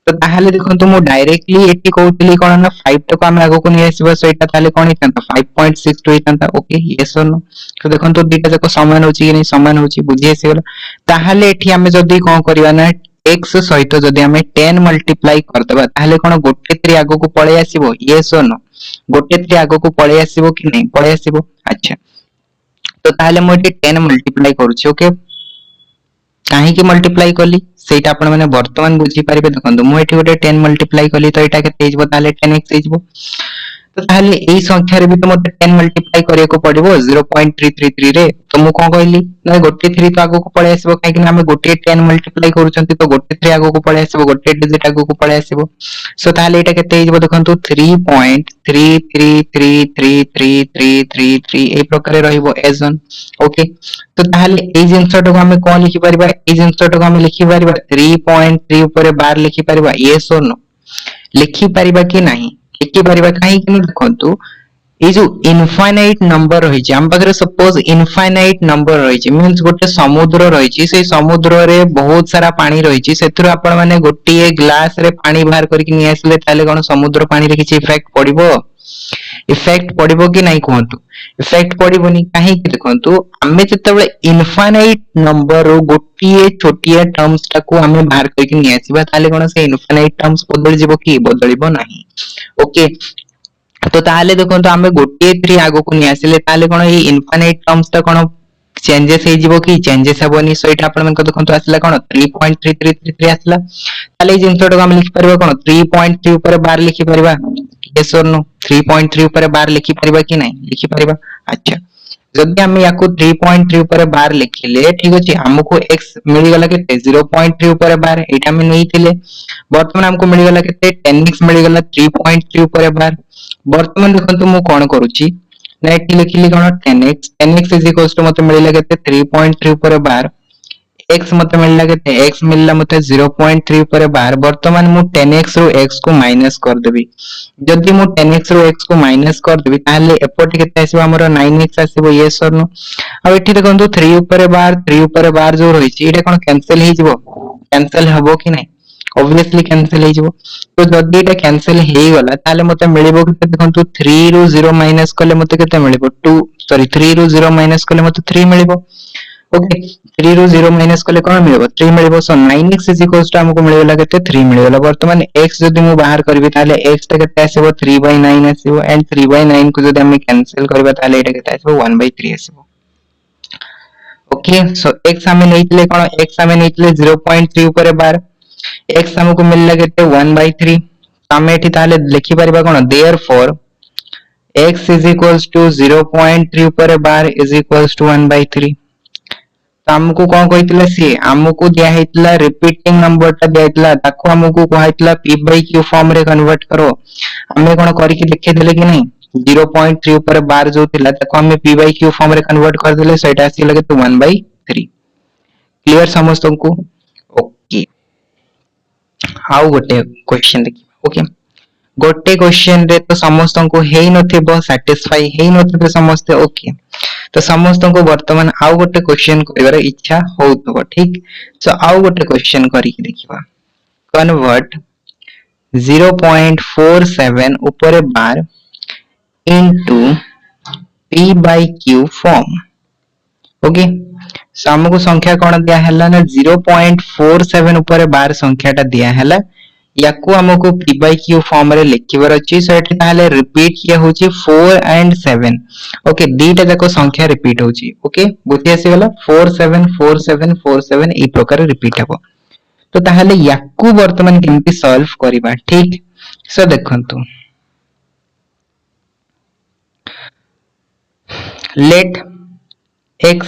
तो ताहाले देखंतु मु डायरेक्टली एठी कहउतली कोन ना 5 टको हम आगो को नि आसीबो सो एटा ताले कोन हितंता 5.62 हितंता ओके यस और नो तो देखंतु दीटा जको समान होची कि नै समान होची बुझी आसीगला ताहाले एठी हम जदी कोन करिवा ना x सहित जदि हमें 10 मल्टीप्लाई कर देबा ताहले कोन गोटे 3 आगो को पळे आसीबो यस और नो गोटे 3 आगो को पळे आसीबो कि नै पळे आसीबो अच्छा तो ताहले मु एठी 10 मल्टीप्लाई करूची ओके काहे कि मल्टीप्लाई कली सेटा आपण माने वर्तमान बुझी पारिबे देखंतु मु एठी गोटे 10 मल्टीप्लाई कली तो एटा केते हिजबो ताहले 10x हिजबो तो ताहले एई संख्या रे भी तो मते 10 मल्टीप्लाई करिया को पड़िबो 0.333 रे तो मु कोन कहली ना गोटे 3 तो आगो को पळे आसीबो काहे कि हम गोटे 10 मल्टीप्लाई करूचंती तो गोटे 3 आगो को पळे आसीबो गोटे डिजिट आगो को पळे आसीबो सो ताहले एटा केते हिजबो देखंतु 3.33333333 ए प्रकार रहिबो एज वन ओके तो ताहले ए जिंसटो को हम कोन लिखि परिबा ए जिंसटो को हम लिखि परिबा 3.3 ऊपर बार लिखि परिबा यस और नो लिखि परिबा कि नाही लिखि परिबा काहे कि देखंतु ए जो इनफाइनाइट नंबर रही छै हम पाखरे सपोज इनफाइनाइट नंबर रही छै मींस गोटे समुद्र रही छै से समुद्र रे बहुत सारा पानी रही छै सेथुर आपण माने गोटिए ग्लास रे पानी बाहर करके नि आसले ताले कोन समुद्र पानी रे किछि इफेक्ट पड़िबो कि नाही कहंतु इफेक्ट पड़िबोनी काहे कि देखंतु हमें जतबे इनफाइनाइट नंबर रो गोटिए छोटिया टर्म्स टाको हमें बाहर करके नि आसीबा ताले कोन से इनफाइनाइट टर्म्स बदल जिवो कि बदलिबो नाही ओके तो ताहले देखंतु हमें गोटे 3 आगो को नि आसीले ताहले कोन ए इनफाइनाइट टर्म्स ता कोन चेंजेस हे जिवो कि चेंजेस हेबोनी सो एटा आपण मन को देखंतु आसीला कोन 3.3333 आसीला ताले ए जिंसटो हम लिखि परबा कोन 3.3 ऊपर बार लिखि परबा यस और नो 3.3 ऊपर बार लिखि परबा कि नाही लिखि परबा अच्छा जदि हम याको 3.3 ऊपर बार लिखिले ठीक अछि हमको x मिली गला केते 0.3 ऊपर बार एटा हम नै थिले वर्तमान हमको मिली गला केते 10x मिली गला 3.3 ऊपर बार वर्तमान देखंतु मु कोन करूची ना एठी लिखिली कोन 10x 10x is equals to मते मिलिला केते 3.3 ऊपर 12 x मते मिलला केते x मिलला मते 0.3 ऊपर 12 वर्तमान मु 10x रो x को माइनस कर देबी जदि मु 10x रो x को माइनस कर देबी ताले एपोर्ट केते आसीबो हमरो 9x आसीबो यस और नो अब एठी देखंतु 3 ऊपर 12 जो रही छि एटा कोन कैंसिल हे जिवो कैंसिल हबो कि नै ऑब्वियसली कैंसिल हे जिवो तो जदि एटा कैंसिल हे गला ताले मते मिलिबो कि देखंतु 3 रो 0 माइनस करले मते केते मिलिबो 2 सॉरी 3 रो 0 माइनस करले मते 3 मिलिबो ओके 3 रो 0 माइनस करले कोन मिलिबो 3 मिलिबो सो 9x इज इक्वल्स टू हमको मिलिबला केते 3 मिलिबला वर्तमान x जदि मु बाहर करबी ताले x ता केते आसीबो 3/9 आसीबो एंड 3/9 को जदि हम कैंसिल करबा ताले एटा केते आसीबो 1/3 आसीबो ओके सो x हमें नैतले कोन x हमें नैतले 0.3 ऊपर 12 x हमको मिलला केते 1/3 हम एठी ताले लिखि परबा कोन therefore x is equals to 0.3 ऊपर 12 इज इक्वल्स टू 1/3 तो हमको कोन कहितला सी हमको दिया हेतला रिपीटिंग नंबर ता दिया हेतला ताको हमको कहैतला p by q फॉर्म रे कन्वर्ट करो हमें कोन करि के लिखे देले कि नहीं 0.3 ऊपर 12 जो थिला ताको हमें p by q फॉर्म रे कन्वर्ट कर देले सेटा आसी लगे तो 1/3 क्लियर समस्त को ओके हाउ गोटे क्वेश्चन देखिबा ओके गोटे क्वेश्चन रे तो समस्त को हेई नथिबो सैटिस्फाई हेई नथिबे समस्त ओके तो समस्त को वर्तमान आउ गोटे क्वेश्चन करिवार इच्छा होउतबो ठीक सो आउ गोटे क्वेश्चन करि के देखिबा कन्वर्ट 0.47 ऊपर 12 into p by q form okay so हमको संख्या कोन दिया हला ना 0.47 ऊपर 12 संख्याटा दिया हला याकू हमको p by q फॉर्म रे लिखिबार अछि सो एठी ताले रिपीट किया होची 4 एंड 7 ओके दीटा जाको संख्या रिपीट होची ओके बुझी आसी गला 474747 ई प्रकार रिपीट हबो तो ताले याकू वर्तमान केमती सॉल्व करिबा ठीक सो देखंतु late x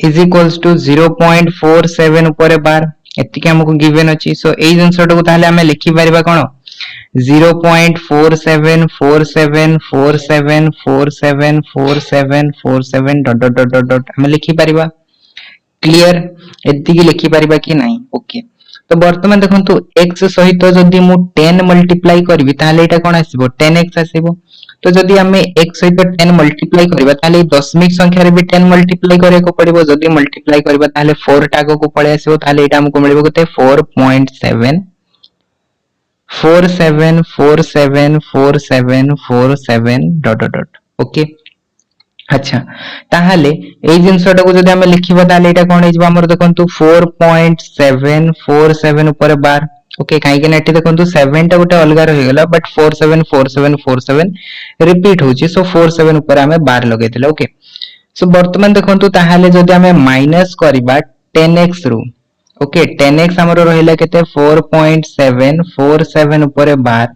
is equals to 0.47 ऊपर 12 एतिके हमको गिवन अछि सो एई जिंसटा को ताले हमें लिखि परिबा कोन 0.4747474747 डॉट डॉट डॉट डॉट हमें लिखि परिबा क्लियर एतिके लिखि परिबा कि नाही ओके तो वर्तमान देखंतु x सहित जदी मु 10 मल्टीप्लाई करबी ताले एटा कोन आसीबो 10x आसीबो तो जदी हमें x सहित 10 मल्टीप्लाई करबा ताले दशमिक संख्या रे भी 10 मल्टीप्लाई करे को पड़िबो जदी मल्टीप्लाई करबा ताले 4 टाको को पळे आसीबो ताले एटा हमको मिलिबो कते 4.7 47474747 डॉट डॉट डॉट ओके अच्छा ताहाले ए जिंसटा को जदी हम लिखिबा ताले एटा कोन हिजबा हमर देखंतु 4.747 ऊपर 12 ओके काई के नेटी देखंतु 7 टा गोटे अलगा रहि गेला बट 474747 रिपीट होची सो 47 ऊपर हमें 12 लगै देला ओके सो वर्तमान देखंतु ताहाले जदी हमें माइनस करबा 10x रो ओके 10x हमर रहिला केते 4.747 ऊपर 12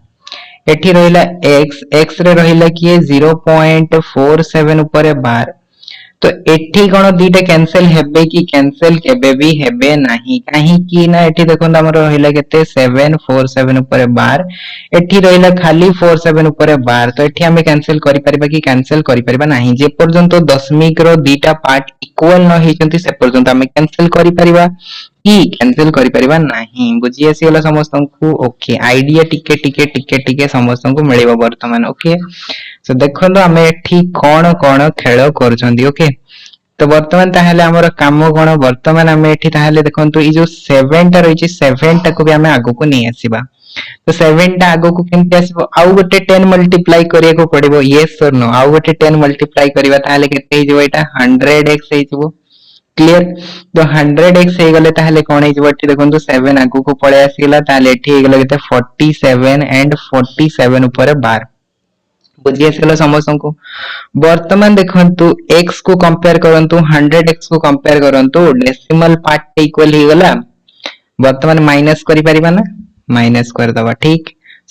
एठी रहिला x रे रहिला कि 0.47 ऊपर 12 तो एठी कोन दीटा कैंसिल हेबे कि कैंसिल केबे भी हेबे नाही काहे कि ना एठी देखन हमर रहिला केते 747 ऊपर 12 एठी रहिला खाली 47 ऊपर 12 तो एठी हमें कैंसिल करि परबा कि कैंसिल करि परबा नाही जे पर्यंत दशमिक रो दीटा पार्ट इक्वल न हेचंती से पर्यंत हमें कैंसिल करि परबा कि कैंसिल करि परबा नाही बुझी आसी होला समस्त को ओके आईडिया टिके टिके टिके टिके समस्त को मिलिबो वर्तमान ओके सो देखन हमें एठी कोन कोन खेल करछंदी ओके तो वर्तमान ताहले हमर काम कोन वर्तमान हमें एठी ताहले देखंतु ई जो 7 टा रहिछि 7 टा को भी हमें आगो को नहीं आसीबा तो 7 टा आगो को केमति आसीबो आउ गोटे 10 मल्टीप्लाई करिया को पड़िबो यस और नो आउ गोटे 10 मल्टीप्लाई करबा ताहले केते हिजो एटा 100x हिजो क्लियर तो 100x हे गले ताहले कोन हिजो एठी देखंतु 7 आगो को पळे आसीला ताहले एठी हे गले केते 47 एंड 47 ऊपर 12 बुझी आसीला समस्त को वर्तमान देखंतु x को कंपेयर करंतु 100x को कंपेयर करंतु डेसिमल पार्ट इक्वल ही गला वर्तमान माइनस करि परिबा ना माइनस कर दबा ठीक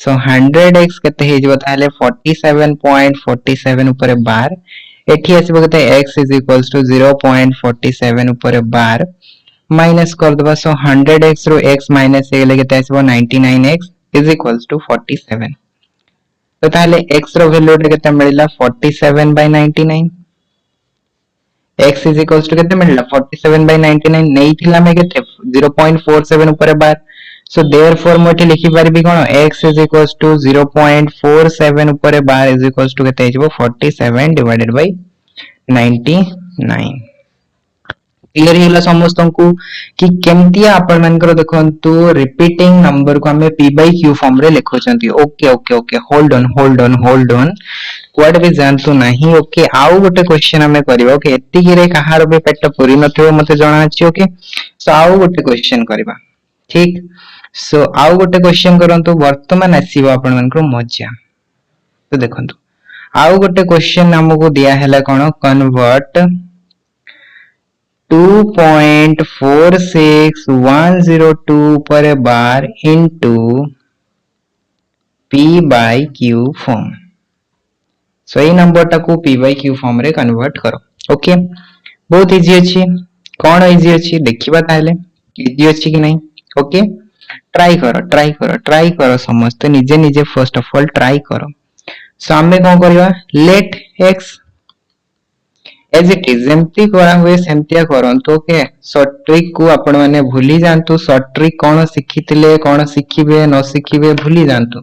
सो 100x केते हे जबो ताले 47.47 ऊपर 12 एठी आसीबो केते x इज इक्वल्स टू 0.47 ऊपर 12 माइनस कर दबा सो 100x रो x माइनस हे गेले केते आसीबो 99x इज इक्वल्स टू 47 तो ताहले x रो वैल्यू केते मिलिला 47/99 x इज इक्वल्स टू केते मिलिला 47/99 नेइथिला में केते 0.47 ऊपर बार सो देयरफॉर मोठी लिखि परबी कोन x इज इक्वल्स टू 0.47 ऊपर बार इज इक्वल्स टू केते हिजबो 47 डिवाइडेड बाय 99 क्लियर हिला समस्त को कि केमती आपण मानकर देखंतु रिपीटिंग नंबर को हमें p by q फॉर्म रे लिखोचंती okay okay okay hold on क्वाड भी जानतु नहीं ओके आउ गोटे क्वेश्चन हमें करबा ओके एतिकी रे कहार भी पेट पूरी नथियो मते जणा अछि ओके सो आउ गोटे क्वेश्चन करबा ठीक सो आउ गोटे क्वेश्चन करंतु वर्तमान आसीबो आपण मानकर मजा तो देखंतु आउ गोटे क्वेश्चन हमको दिया हैला कोन कन्वर्ट 2.46102 पर bar into p by q form so ये नंबर टाको p by q फॉर्म रे कन्वर्ट करो ओके बहुत इजी अछि कोन इजी अछि देखिबा ताले इजी अछि कि नहीं ओके ट्राई करो समस्त निजे निजे फर्स्ट ऑफ ऑल ट्राई करो सो हमें कोन करबा let x as it is empty करा हुए सेमतिया करंतु ओके शॉर्ट ट्रिक को आपण माने भूली जानतु शॉर्ट ट्रिक कोन सिखितिले कोन सिखिबे न सिखिबे भूली जानतु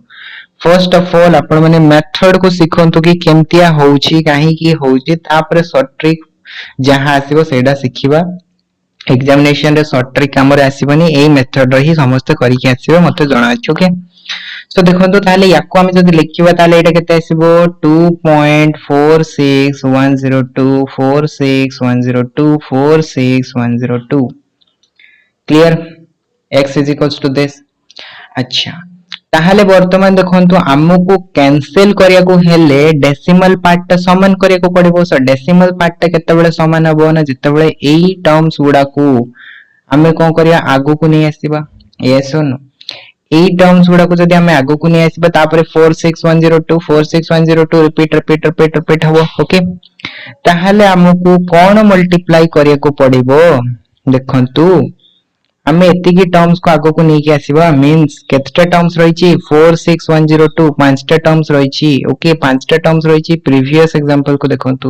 फर्स्ट ऑफ ऑल आपण माने मेथड को सिखंतु कि केमतिया होउची काहे की होउची तापर शॉर्ट ट्रिक जहां आसीबो सेडा सिखिबा एग्जामिनेशन रे शॉर्ट ट्रिक हमरे आसीबनी एई मेथड रे ही समस्त करि के आसीबे मते जणा अछि ओके सो देखंतु ताले याको हम जदी लिखिबा ताले एटा केते आसीबो 2.46102 clear x is equals to this अच्छा ताहले वर्तमान देखंतु हमकु कैंसिल करिया को हेले डेसिमल पार्ट ता समान करिया को पड़िबो सो डेसिमल पार्ट ता केते बेले समान हबो ना जते बेले एई टर्म्स गुडा को हमें कोन करिया आगु को नहीं आसीबा यस और नो एई टर्म्स गुडा को जदी हमें आगु को नहीं आसीबा तापरे 46102 रिपीट हबो ओके ताहले हमकु कोन मल्टीप्लाई करिया को पड़िबो देखंतु हमें एतिकी टर्म्स को आगो को नहीं आसीबा मींस केतटा टर्म्स रहिची 46102 पांचटा टर्म्स रहिची ओके पांचटा टर्म्स रहिची प्रीवियस एग्जांपल को देखंतु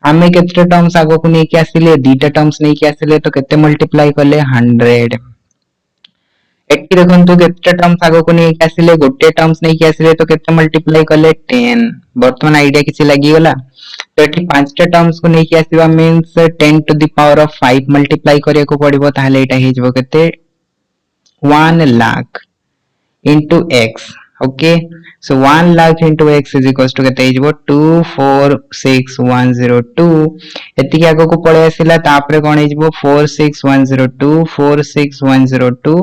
हमें केतटा टर्म्स आगो को नहीं आसीले दीटा टर्म्स नहीं आसीले तो केते मल्टीप्लाई करले 100 एटी देखंतु केतटा टर्म्स आगो को नहीं आसीले गोटे टर्म्स नहीं आसीले तो केते मल्टीप्लाई करले 10 वर्तमान आईडिया किछि लागि गला तो एटी पांचटा टर्म्स को नहीं आसीबा means 10 to the power of 5 multiply करिया को पड़िबो ताहले एटा हे जबो केते 1 lakh into x okay so 1 lakh into x is equals to केते हे जबो 246102 एति के आगो को पळे आसीला तापरे कोन हे जबो 46102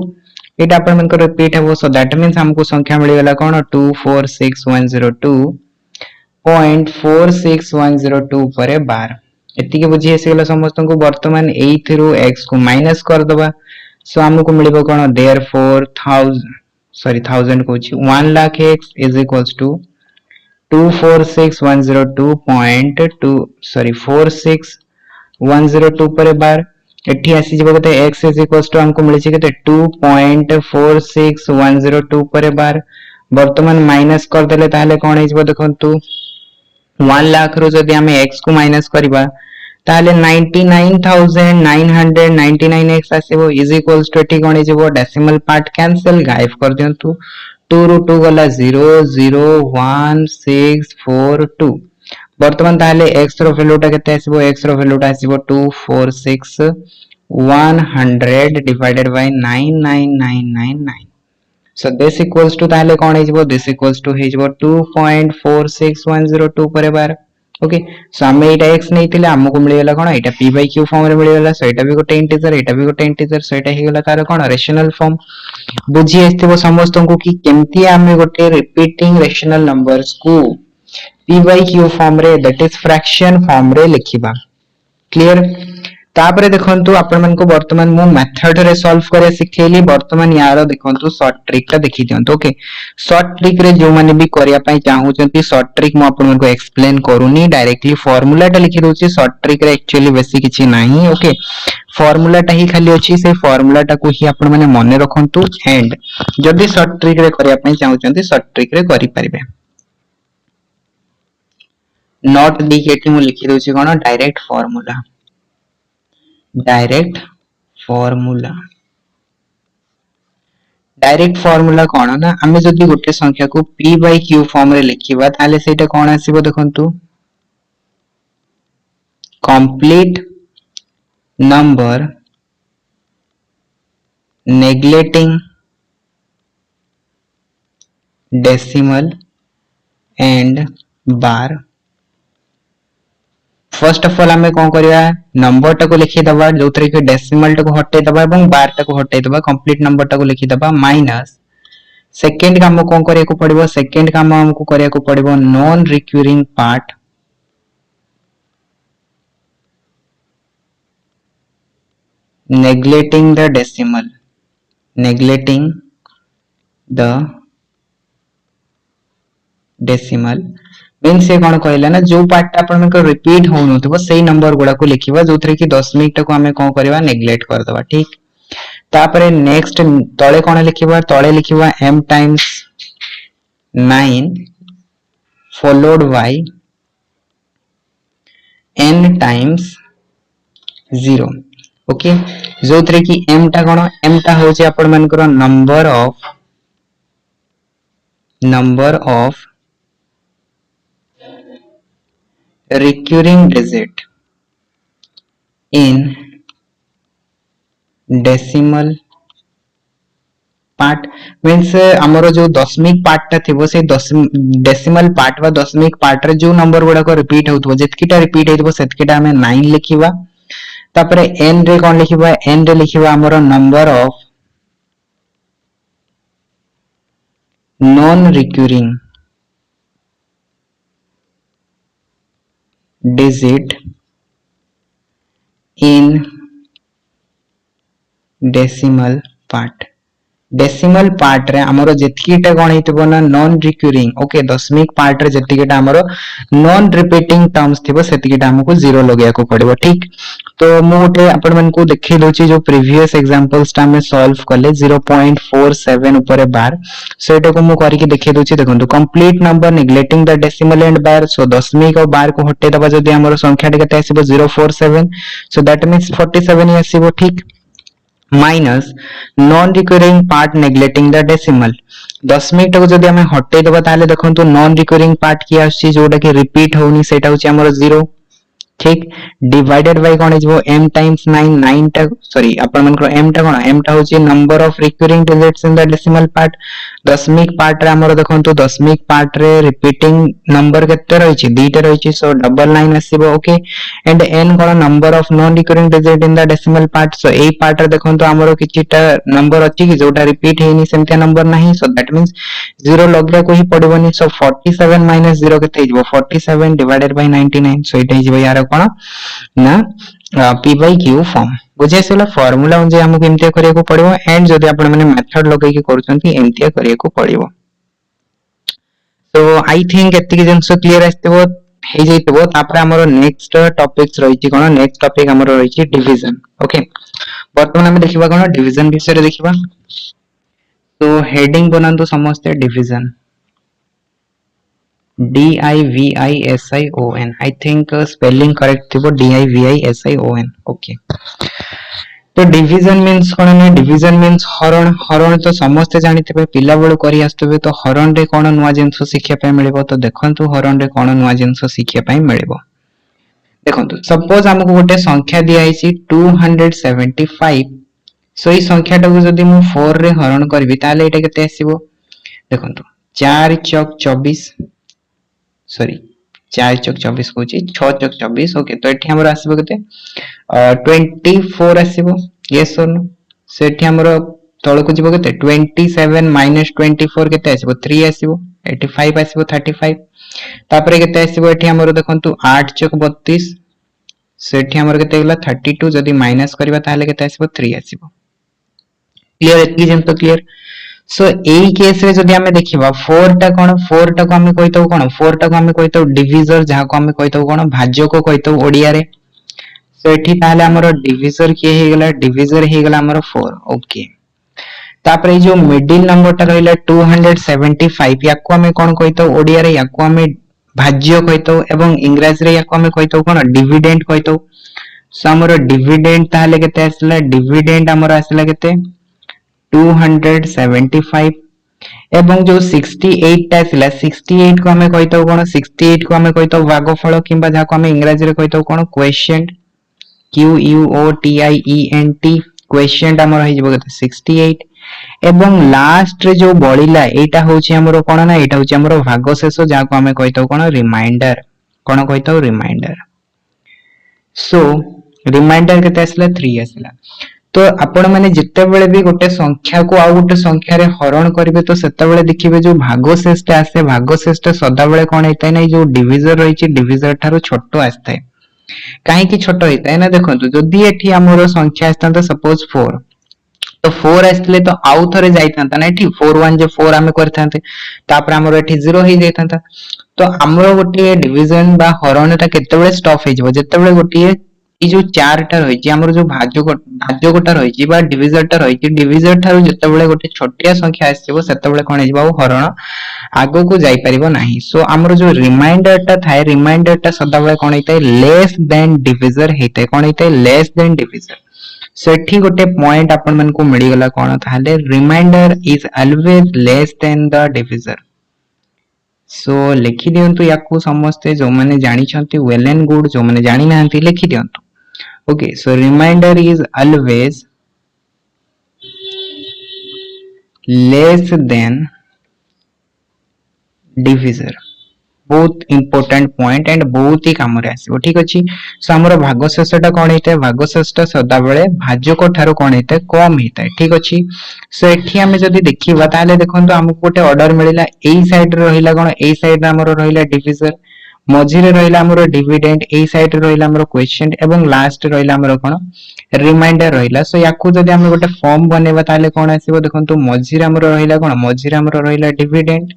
एटा अपन मन को रिपीट हेबो सो दैट मींस हमको संख्या मिल गेला कोन 24610.46102 पर 12 एति के बुझी हेसिगला समस्त को वर्तमान एई थ्रू x को माइनस कर दबा सो हमको मिलबो कोन देयरफॉर 1000 को 1 lakh x is equals to 46102 पर 12 एठी आसी जबो कते x इज इक्वल्स टू हमको मिलि छै कते 2.46102 पर 12 वर्तमान माइनस कर देले ताहले कोन हे जबो देखंतु 1 लाख रो जदी हमें x को माइनस करबा ताहले 99999x आसीबो इज इक्वल्स टू एठी कोन हे जबो डेसिमल पार्ट कैंसिल गायब कर दियंतु 2 रो 2 गला 00164 वर्तमान ताहले x रो वैल्यूटा केते आसीबो x रो वैल्यूटा आसीबो 246100 divided by 99999 so this equals to ताहले कोन हे जबो this equals to हे जबो 2.46102 पर 12 ओके सो हमें एटा x नै थिले हमको मिल गेला कोन एटा p by q फॉर्म रे मिल गेला सो एटा भी गोटे इंटीजर एटा भी गोटे इंटीजर सो एटा हे गेला तार कोन रेशनल फॉर्म बुझी एस्थिबो समस्त को कि केमती हमें गोटे रिपीटिंग रेशनल नंबर्स को p by q फॉर्म रे दैट इज फ्रैक्शन फॉर्म रे लिखिबा क्लियर तापरे देखंतु आपण मन को वर्तमान मु मेथड रे सॉल्व करे सिखेली वर्तमान यार देखंतु शॉर्ट ट्रिक ता देखि दियंतु ओके शॉर्ट ट्रिक रे जो माने भी करिया पई चाहू चंती शॉर्ट ट्रिक मु आपण मन को एक्सप्लेन करूनी डायरेक्टली फार्मूला ता लिखि दोची शॉर्ट ट्रिक रे एक्चुअली बेसी किछि नाही ओके फार्मूला ता ही खाली अछि से फार्मूला ता को ही आपण माने मने रखंतु एंड जदी शॉर्ट ट्रिक रे करिया पई चाहू चंती शॉर्ट ट्रिक रे करि परिबे नॉट दी के मु लिखि दोछि कोन डायरेक्ट फार्मूला डायरेक्ट फार्मूला कोन ना आमे जदि गोटे संख्या को p by q फॉर्म रे लिखिबा ताले सेटा कोन आसीबो देखंतु complete number neglecting decimal and bar first of all हमें कौन करिया नंबर टाको लिखि दबा जोतरे के डेसिमल टाको हटे दबा एवं बार टाको हटे दबा कंप्लीट नंबर टाको लिखि दबा माइनस सेकंड काम कौन करिया को पड़िबो सेकंड काम हमको करिया को पड़िबो non recurring part neglecting the decimal मींस से कोन कहला ना जो पार्ट आपण को रिपीट होउनथबो सेही नंबर गुडा को लिखिबा जोथरे की दशमिक टाको हमें कोन करबा नेग्लेक्ट कर दबा ठीक तापरे नेक्स्ट तळे कोन लिखिबा तळे लिखिबा m times 9 followed by n times 0 okay जोथरे की m टा कोन m टा होचे आपण मानकर number of recurring digit in decimal part means हमरो जो दशमिक पार्ट ता थिबो से डेसिमल पार्ट वा दशमिक पार्ट रे जो नंबर गुडा को रिपीट होतबो जेतकीटा रिपीट हेतबो सेतकीटा हमें 9 लिखिबा तापरे n रे कोन लिखिबा n रे लिखिबा हमरो number of non recurring digit in decimal part रे हमरो जेतकीटा कोन हेतबो ना नॉन रिकरिंग ओके दशमिक पार्ट रे जेतकीटा हमरो नॉन रिपीटिंग टर्म्स थिबो सेतकीटा हमको 0 लगेया को पड़िबो ठीक तो मु गोटे आपण मन को देखि दोची जो प्रीवियस एग्जांपल्स ता में सॉल्व करले 0.47 ऊपर बार सो एटा को मु करि के देखि दोची देखंतु complete number neglecting the decimal and bar so दशमिक और बार को हटे दबा जदी हमरो संख्या केते आसीबो 047 सो दैट मींस 47 ही आसीबो ठीक minus non recurring part neglecting the decimal दशमिक टाको जदी हमें हटे दबा ताले देखंतु नॉन रिकरिंग पार्ट की आसी जोटा कि रिपीट होनी सेटा होची हमरो 0 ठीक डिवाइडेड बाय कोन हिजबो m टाइम्स 9 टा सॉरी अपन मन को m टा कोन m टा होची number of recurring digits in the decimal part दशमिक पार्ट रे हमरो देखंतु दशमिक पार्ट रे रिपीटिंग नंबर केते रहिछि दुईटा रहिछि सो 99 आसीबो ओके एंड n कोन number of non recurring digit in the decimal part so एई पार्ट रे देखंतु हमरो किछिटा नंबर अछि कि जोटा रिपीट हेनी सेमते नंबर नाही सो दैट मींस 0 लगले को ही पड़बोनी सो 47 - 0 केते हिजबो 47 डिवाइडेड बाय 99 सो इटा हिजबो यार कोन ना p by q फॉर्म बुझे सेला फार्मूला जे हमको एमते करिया को पड़िबो एंड जदी आपण माने मेथड लगाई के करूछंती एमते करिया को पड़िबो सो आई थिंक एति के जंसो क्लियर आस्तबो हे जइतबो तापर हमरो नेक्स्ट टॉपिक्स रहिछि कोन नेक्स्ट टॉपिक हमरो रहिछि डिवीजन ओके वर्तमान हम देखिबा कोन डिवीजन विषय रे देखिबा तो हेडिंग बनांतो समस्त division division I think spelling correct थिबो division ओके तो डिवीजन मींस कोन ना डिवीजन मींस हरण हरण तो समस्त जानिथिबे पिला बेलु करी आस्तबे तो हरण रे कोन नुवा जिंस शिक्षा पय मिलबो तो देखंतु हरण रे कोन नुवा जिंस शिक्षा पय मिलबो देखंतु सपोज हमको गोटे संख्या दिया आइछि 275 सो ई संख्या टाको जदी मु 4 रे हरण करबी ताले एटा केते आसीबो देखंतु 4 चौक 24 सॉरी 4 चौक 24 कोची 6 चौक 24 ओके तो एठी हमर आसीबो केते 24 आसीबो यस और नो सो एठी हमर तळ को जिवो केते 27 - 24 केते आसीबो 3 आसीबो 85 आसीबो 35 तापरे केते आसीबो एठी हमर देखंतु 8 चौक 32 सो एठी हमर केते गेला 32 जदी माइनस करबा ताले केते आसीबो 3 आसीबो क्लियर एतकी जेम तो क्लियर सो एई केस रे जदी हमें देखिबा 4 टा कोन 4 टा को हमें कहितो कोन 4 टा को हमें कहितो डिविजर जहा को हमें कहितो कोन भाज्य को कहितो ओडिया रे सो एठी ताले हमर डिविजर के हे गेला डिविजर हे गेला हमर 4 ओके तापरे जो मिडिल नंबर टा रहला 275 या को हमें कोन कहितो ओडिया रे या को हमें भाज्य कहितो एवं इंग्रजी रे याको हमें कहितो कोन डिविडेंड कहितो सो हमरो डिविडेंड ताले केते आसला डिविडेंड हमरो आसला केते 275 एवं जो 68 टा आसला 68 को हमें कहितो कोन 68 को हमें कहितो भागफल किबा जाको हमें इंग्रजी रे कहितो कोन क्वोशिएंट QUOTIENT क्वेश्चन हमर होई जबो 68 एवं लास्ट रे जो बळिला एटा होची हमरो कोन ना एटा होची हमरो भाग शेष जाको हमें कहितो कोन रिमाइंडर कोन कहितो रिमाइंडर सो रिमाइंडर केते आसला 3 आसला तो आपण माने जिते बेले भी गोटे संख्या को आ गोटे संख्या रे हरण करिवे तो सेते बेले देखिबे जो भाग शेषटा आसे भाग शेषटा सदा बेले कोन हेतै नै जो डिविजर रहिछि डिविजर थारो छोटो आस्ते काहे कि छोटो हेतै ना देखंतु जदी एठी हमरो संख्या आस्तांत सपोज 4 तो 4 आस्तिले तो आउ थरे जाइतांता ना एठी 4 1 जे 4 हमें करथांते तापर हमरो एठी 0 हे जाइतांता तो हमरो गोटे डिवीजन बा हरणटा केते बेले स्टॉप हे जबो जते बेले गोटे ई जो चारटा रहिछि हमरो जो भाज्य गोटा रहिछि बा डिविजरटा रहिछि डिविजर थारो जते बेले गोटे छोटिया संख्या आसीबो सेते बेले कोन हेजिबो हरण आगो को जाई परिबो नाही सो हमरो जो रिमाइंडरटा थाए रिमाइंडरटा सदा बेले कोन हेतै लेस देन डिविजर हेतै कोन हेतै लेस देन डिविजर सेठी गोटे पॉइंट आपण मन को मिली गला कोन थाले remainder is always less than the divisor so लिखि दियंतु याकू समस्ते जो माने जानि छंती वेल एंड गुड जो माने जानि नांती लिखि दियंतु okay so remainder is always less than divisor बहुत इंपोर्टेंट पॉइंट एंड बहुत ही काम रे आसीबो ठीक अछि सो हमर भाग शेषटा कोन हेतै भाग शेषटा सदा बेले भाज्यक ठारो कोन हेतै कम हेतै ठीक अछि सो एठी हमें जदी देखिबा ताले देखंतु हमको गोटे ऑर्डर मिलिला एई साइड रे रहिला कोन एई साइड रे हमर रहिला डिविजर मझी रे रहिला हमर डिविडेंड एई साइड रे रहिला हमर क्वेश्चन एवं लास्ट रहिला हमर कोन रिमाइंडर रहिला सो याकू जदी हम गोटे फॉर्म बनेबा ताले कोन आसीबो देखंतु मझी रे हमर रहिला कोन मझी रे हमर रहिला डिविडेंड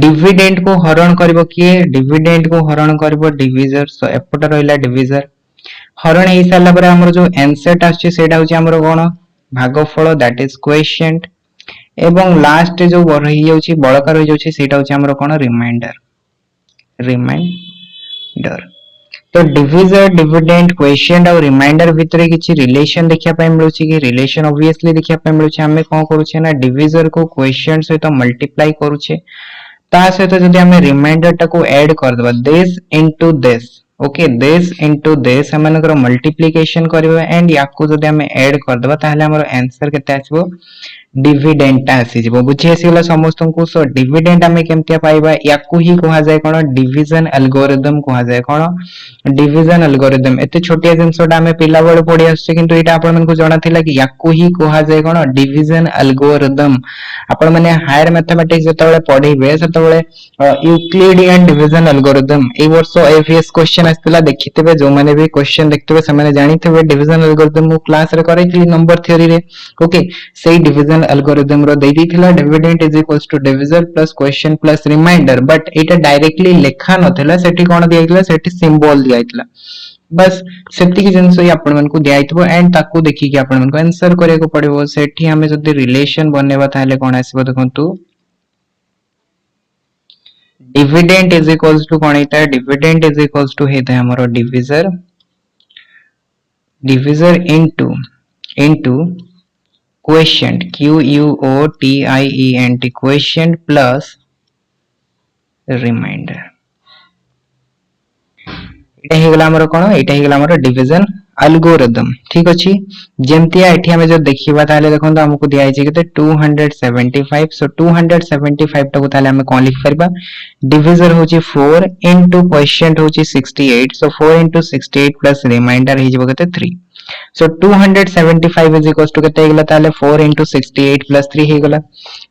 डिविडेंड को हरण करबो किए डिविडेंड को हरण करबो डिविजर सो एपटा रहिला डिविजर हरण हे साला पर हमर जो आंसर आछे सेटा होची हमर कोन भागफल दैट इज क्वोशिएंट एवं लास्ट जो रही जाउची बळका रही जाउची सेटा होची हमर कोन रिमाइंडर तो डिविजर डिविडेंड क्वोशिएंट और रिमाइंडर भितरे किछि रिलेशन देखिया पय मिलुची कि रिलेशन ऑब्वियसली देखिया पय मिलुची हमें कोन करूचे ना डिविजर को क्वोशिएंट सहित मल्टीप्लाई करूचे ता सहित जदी हमें रिमाइंडर टा को ऐड कर देबा this into this okay this into this हमनकर मल्टीप्लिकेशन करबा एंड याकू जदी हमें ऐड कर देबा ताहले हमर आंसर केते आसीबो डिविडेंड ता आसी जबो बुझी आसीला समस्त को सो डिविडेंड हमें केमतिया पाइबा याकू ही कहा जाय कोन डिवीजन एल्गोरिथम कहा जाय कोन डिवीजन एल्गोरिथम एते छोटिया जिंसोटा हमें पिला बळ पढि आछे किंतु एटा आपण मन को जणा थिला कि याकू ही कहा जाय कोन डिवीजन एल्गोरिथम आपण माने हायर मैथमेटिक्स जतबेले पढिबे सेतबेले यूक्लिडियन डिवीजन एल्गोरिथम ए वर्ष एफएस क्वेश्चन आस्तिला देखितबे जो माने भी क्वेश्चन देखतबे से माने जानितबे डिवीजन एल्गोरिथम को क्लास रे करैथि नंबर थ्योरी रे ओके सेही डिवीजन एल्गोरिथम रो देई दिथिला dividend is equals to divisor plus quotient plus remainder but एटा डायरेक्टली लेखा नथिला सेठी कोन दियाइतला सेठी सिंबल दियाइतला बस सेति की जिंस ही आपण मन को दियाइतबो एंड ताकू देखि कि आपण मन को आंसर करे को पड़िबो सेठी हमें जदी रिलेशन बनेबा ताले कोन आसीबो देखंतु डिविडेंड इज इक्वल्स टू कोन हेता डिविडेंड इज इक्वल्स टू हेता हमरो divisor into quotient QUOTIENT quotient plus remainder एटा हे गला हमर कोन एटा हे गला हमर डिवीजन एल्गोरिथम ठीक अछि जेमतिया एठी हमें जो देखिबा ताले देखंतो हमकु दिया छै केते 275 सो 275 टा को ताले हमें कोन लिख परबा डिवीजर होची 4 इनटू क्वोशिएंट होची 68 सो 4 इनटू 68 प्लस रिमाइंडर हे जबो केते 3 सो 275 इज इक्वल्स टू केते हेगला ताले 4 इनटू 68 प्लस 3 हेगला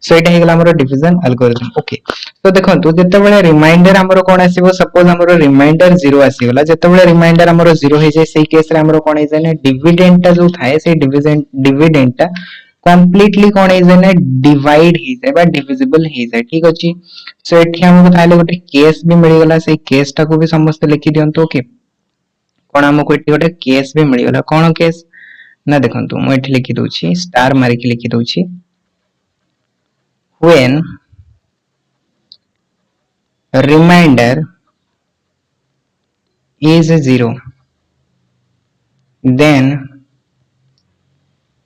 सो एटा हेगला हमर डिवीजन एल्गोरिथम ओके तो देखंतु जते बेले रिमाइंडर हमर कोन आसीबो सपोज हमर रिमाइंडर 0 आसीगला जते बेले रिमाइंडर हमर 0 हे जाय सेही केस रे हमर कोन हे जाय डिविडेंड ता जो थाए से डिविडेंड ता कंप्लीटली कोन हे जाय डिवाइड हे जाय बा डिविजिबल हे जाय ठीक अछि सो एठी हमको ताले गोटे केस भी मिल गला से केस ता को भी समस्त लिखि दियंतो ओके कोन हमको एठी गोटे केस भी मिल गला कोन केस ना देखंतु मु एठी लिखि दोछि स्टार मारि के लिखि दोछि when remainder is 0, then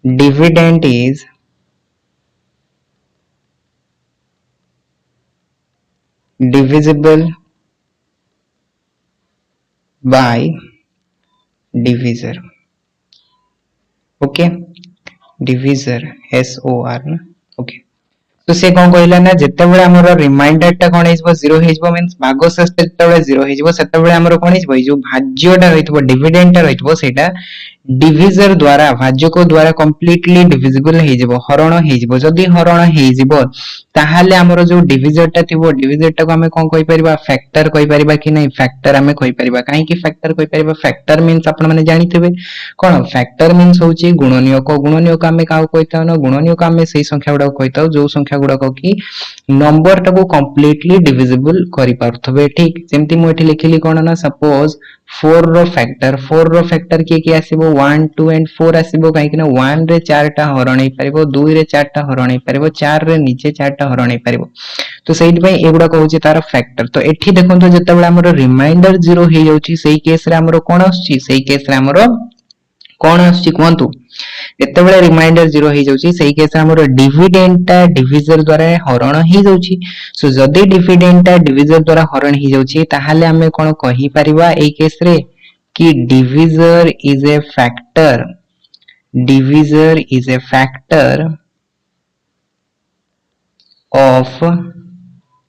dividend is divisible by divisor. Okay, divisor SOR ना. Okay, तो से कौन कहला ना जेतेबेले हमर रिमाइंडर टा कोन हेजबो 0 हेजबो मींस भागशेष जेतेबेले 0 हेजबो सेतेबेले हमर कोन हेजबो जो भाज्यटा रहितबो डिविडेंड टा रहितबो सेटा डिविजर द्वारा भाज्य को द्वारा कंप्लीटली डिविजिबल हेजबो हरण हेजबो जदी हरण हेजबो ताहाले हमर जो डिविजर टा थिबो डिविजर टा को हमें कोन कहि परिबा फैक्टर कहि परिबा कि नहीं फैक्टर हमें कहि परिबा काहे कि फैक्टर कहि परिबा फैक्टर मींस आपण माने जानिथिबे कोन फैक्टर मींस होची गुणनीयक गुणनीयक हमें काउ कहिताउ न गुणनीयक हमें सेही संख्या गुडा कहिताउ जो संख्या गुडा को कि नंबर टा को कंप्लीटली डिविजिबल करि पारथबे ठीक जेमति मु एठी लिखिली कोन ना सपोज 4 रो फैक्टर के आसीबो 1 2 एंड 4 आसीबो काहे कि ना 1 रे 4 टा हरण हे परिबो 2 रे 4 टा हरण हे परिबो 4 रे नीचे 4 टा हरण हे परिबो तो सेहि पय एगुडा कहूची तार फैक्टर तो एठी देखंतो जेतेबेला हमर रिमाइंडर 0 हे जाउची सेही केस रे हमर कोन आछी सेही केस रे हमर कोन आछी कोंतु जेतेबेले रिमाइंडर 0 हे जाउची सेही केस रे हमर डिविडेंड टा डिविजर द्वारा हरण हे जाउची सो जदी डिविडेंड टा डिविजर द्वारा हरण हे जाउची ताहाले हमें कोन कहि परिबा ए केस रे कि divisor is a factor of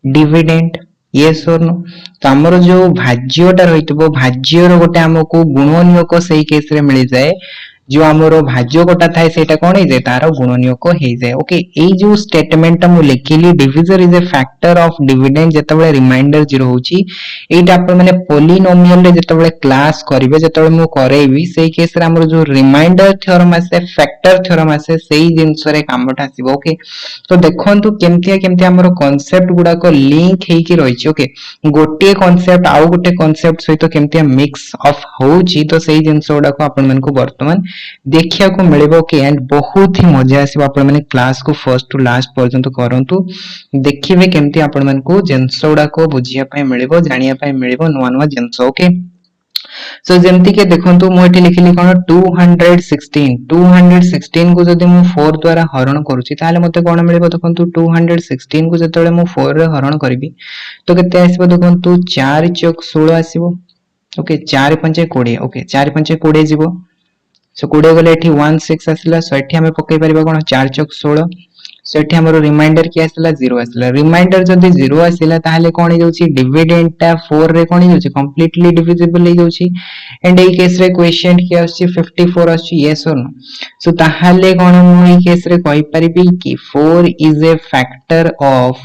dividend yes or no तो हमर जो भाज्यटा रहितबो भाज्यर गोटे हमको गुणनीयक सेही केस रे मिलि जाय जो हमरो भाज्य कोटा थाए सेटा कोन हे जाय तारो गुणनीयक हे जाय ओके ए जो स्टेटमेंट हम लिखिली divisor is a factor of dividend जेतेबेले रिमाइंडर 0 होची एटा आपण माने पॉलिनोमियल रे जेतेबेले क्लास करिवे जेतेबेले मु करेबी सेही केस रे हमरो जो रिमाइंडर थ्योरम आसे फैक्टर थ्योरम आसे सेही जिंस रे कामटा आसीबो ओके तो देखंतु केमती हमरो कांसेप्ट गुडा को लिंक हेई कि रहिछि ओके गोटे कांसेप्ट आउ गोटे कांसेप्ट सहित केमती मिक्स ऑफ होउची तो सेही जिंस गुडा को आपण मन को वर्तमान देखिया को मिलेबो कि एंड बहुत ही मजा आसीबो आपण माने क्लास को फर्स्ट टू लास्ट पर्यंत करंतु देखिबे केमती आपण मन को जिंसोडा को बुझिया पय मिलेबो जानिया पय मिलेबो नवा नवा जिंस ओके सो जेमती के देखंतु मु एठी लिखिली कोन 216 को जदी मु 4 द्वारा हरण करूची ताले मते कोन मिलेबो देखंतु 216 को जतले मु 4 रे हरण करबी तो केते आसीबो देखंतु 4 चौक 16 आसीबो ओके 4 5 20 ओके 4 5 20 जीवो सो 20 गले एठी 16 आसिला सो एठी हमें पकई परिबा कोन 4 चौक 16 सो एठी हमरो रिमाइंडर की आसिला 0 आसिला रिमाइंडर जदी 0 आसिला ताहाले कोन हे जाउची डिविडेंड टा 4 रे कोन हे जाउची कंप्लीटली डिविजिबल हे जाउची एंड ए केस रे क्वेश्चन की आछि 54 आछि यस और नो सो ताहाले कोन मु ए केस रे कहि परिबी कि 4 इज ए फैक्टर ऑफ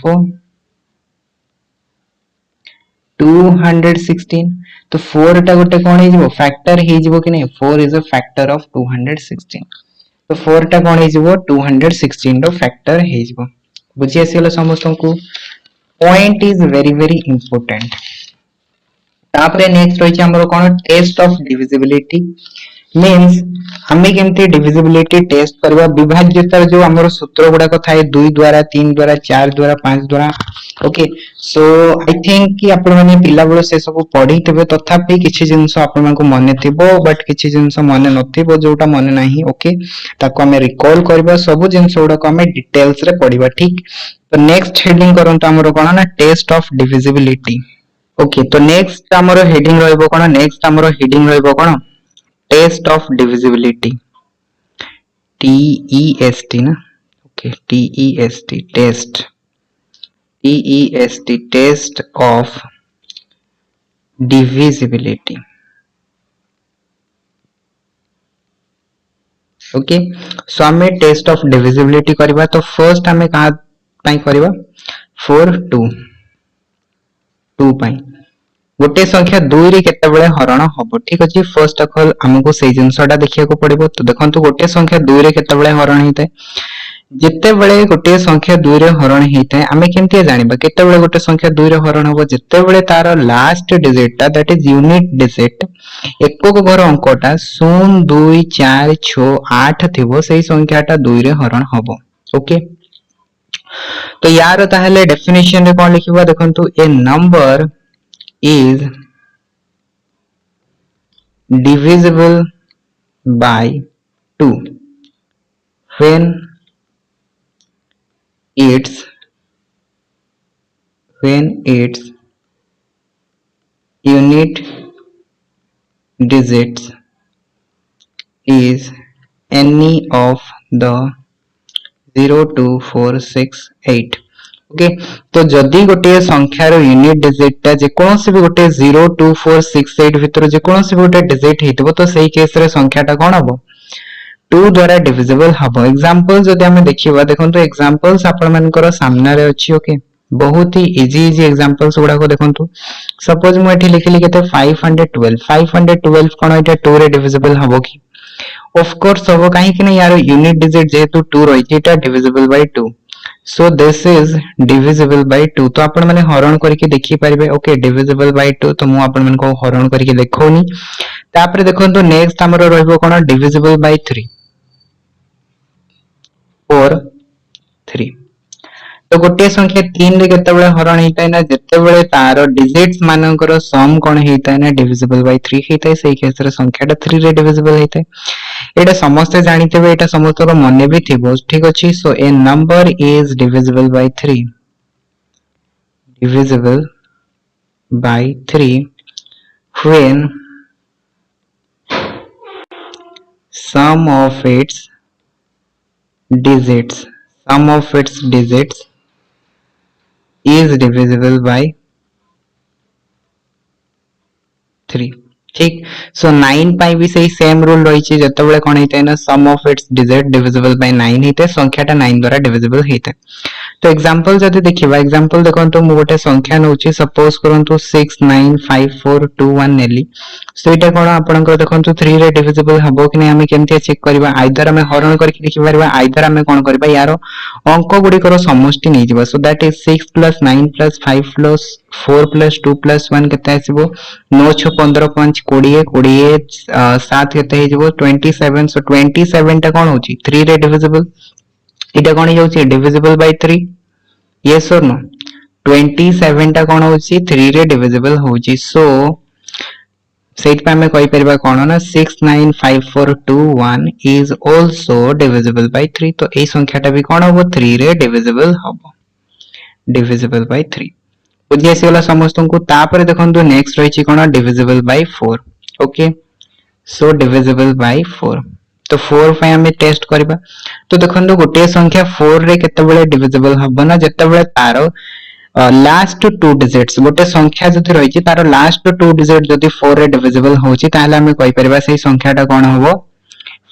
216 तो 4 टा गोटे कोन हे जिवो फैक्टर हे जिवो कि नै 4 इज अ फैक्टर ऑफ 216 तो 4 टा कोन हे जिवो 216 रो फैक्टर हे जिवो बुझि आसीला समस्त को point is very very important तापरे नेक्स्ट रही हमरो कोन टेस्ट ऑफ डिविजिबिलिटी मींस हमें केमते डिविजिबिलिटी टेस्ट करबा विभाज्यता जो हमरो सूत्र गुडा को थाए 2 द्वारा 3 द्वारा 4 द्वारा 5 द्वारा ओके सो आई थिंक कि आपण माने पिला बेलो से सब पढी तबे तथापि किछि जिंस आपण मानको मने थिबो बट किछि जिंस मने नथिबो जोटा मने नाही ओके ताको हमें रिकॉल करबा सब जिंस गुडा को हमें डिटेल्स रे पढिबा ठीक तो नेक्स्ट हेडिंग करंत हमरो कोन ना टेस्ट ऑफ डिविजिबिलिटी ओके तो नेक्स्ट हमरो हेडिंग रहइबो कोन नेक्स्ट हमरो हेडिंग रहइबो कोन टेस्ट ऑफ डिविजिबिलिटी TEST ना okay TEST test of divisibility okay so हमें टेस्ट ऑफ डिविजिबिलिटी करबा तो फर्स्ट हमें कहा पई करबा 4 2 पई गोटे संख्या 2 रे केते बेले हरण हबो ठीक अछि फर्स्ट ऑफ ऑल हमको सेही जिंसटा देखिया को पड़िबो तो देखंतु गोटे संख्या 2 रे केते बेले हरण हिते जेते बेले गोटे संख्या 2 रे हरण हिते हमें केमते जानिबा केते बेले गोटे संख्या 2 रे हरण हबो जेते बेले तार लास्ट डिजिट ता दैट इज यूनिट डिजिट एकक घर अंकटा 0 2 4 6 8 थिबो सेही संख्याटा 2 रे हरण हबो ओके तो यार ताहले डेफिनेशन रे कोन लिखिबा देखंतु ए number is divisible by 2 when its unit digits is any of the 0 2 4 6 8 okay तो जदि गोटे संख्यार यूनिट डिजिट टा जे कोनोसी भी गोटे 0 2 4 6 8 भितर जे कोनोसी भी गोटे डिजिट हेतबो तो सेही केस रे संख्याटा कोन हबो 2 द्वारा डिविजिबल हबो एग्जांपल जदि हम देखिबा देखंतु एग्जांपल्स आपण मानकर सामना रे अछि ओके बहुत ही इजी इजी एग्जांपल्स गुडा को देखंतु सपोज मु एठी लिखिली केते 512 कोन एटा 2 रे डिविजिबल हबो कि ऑफ कोर्स हबो काहे कि ना यार यूनिट डिजिट जेतु 2 रही एटा divisible by 2 so this is divisible bye 2 तो आपण माने हरण करके देखि परिबे ओके डिविजिबल बाय 2 तो मु आपण मन को हरण करके देखौनी तापर देखंतु नेक्स्ट हमरो रहबो कोन डिविजिबल बाय 3 4 3 तो गोटे संख्या 3 रे केते बेले हरण हेताय ना जते बेले तार डिजिट्स मानकर सम कोन हेताय ना डिविजिबल बाय 3 हेताय सेही केस रे संख्याटा 3 रे डिविजिबल हेताय एटा समस्त जानितेबे एटा समस्त रो मने भी थिबो ठीक अछि so a number is divisible by 3 divisible by 3 when sum of its digits is divisible by 3 ठीक सो 9 पाई भी सही सेम रूल रही छि जते बेले कोन हेतै ना sum of its digit divisible by 9 हेतै संख्याटा 9 द्वारा डिविजिबल हेतै तो एग्जांपल जदि देखिबा एग्जांपल देखंतु मु गोटे संख्या नउछि सपोज करंतु 695421 नेली सो एटा कोन आपनकर देखंतु 3 रे डिविजिबल हबो कि नै हमें केमति चेक करबा आइदर हमें हरण करके देखि परबा आइदर हमें कोन करबा यारो अंक गुडी करो समष्टि नै जिवो सो दैट इज 6 + 9 + 5 + 4 + 2 + 1 केते आसीबो 9 6 15 5 20 20 7 केते हे जिवो 27 सो 27 टा कोन होची 3 रे डिविजिबल इटा कोन होची डिविजिबल बाय 3 यस और नो 27 टा कोन होची 3 रे डिविजिबल होची सो सेट पे हमें कहि परबा कोन ना 695421 इज आल्सो डिविजिबल बाय 3 तो ए संख्याटा भी कोन होबो 3 रे डिविजिबल होबो डिविजिबल बाय 3 बुझि आसीला समस्त को तापर देखंतु नेक्स्ट रही छि कोन divisible by 4 okay so divisible by 4 तो 4 पे हमें टेस्ट करबा तो देखंतु गोटे संख्या 4 रे केते बेले डिविजिबल हबो ना जते बेले तारो लास्ट 2 डिजिट्स गोटे संख्या जति रही छि तारो लास्ट 2 डिजिट जति 4 रे डिविजिबल होछि ताले हमें कहि परबा सेही संख्याटा कोन हबो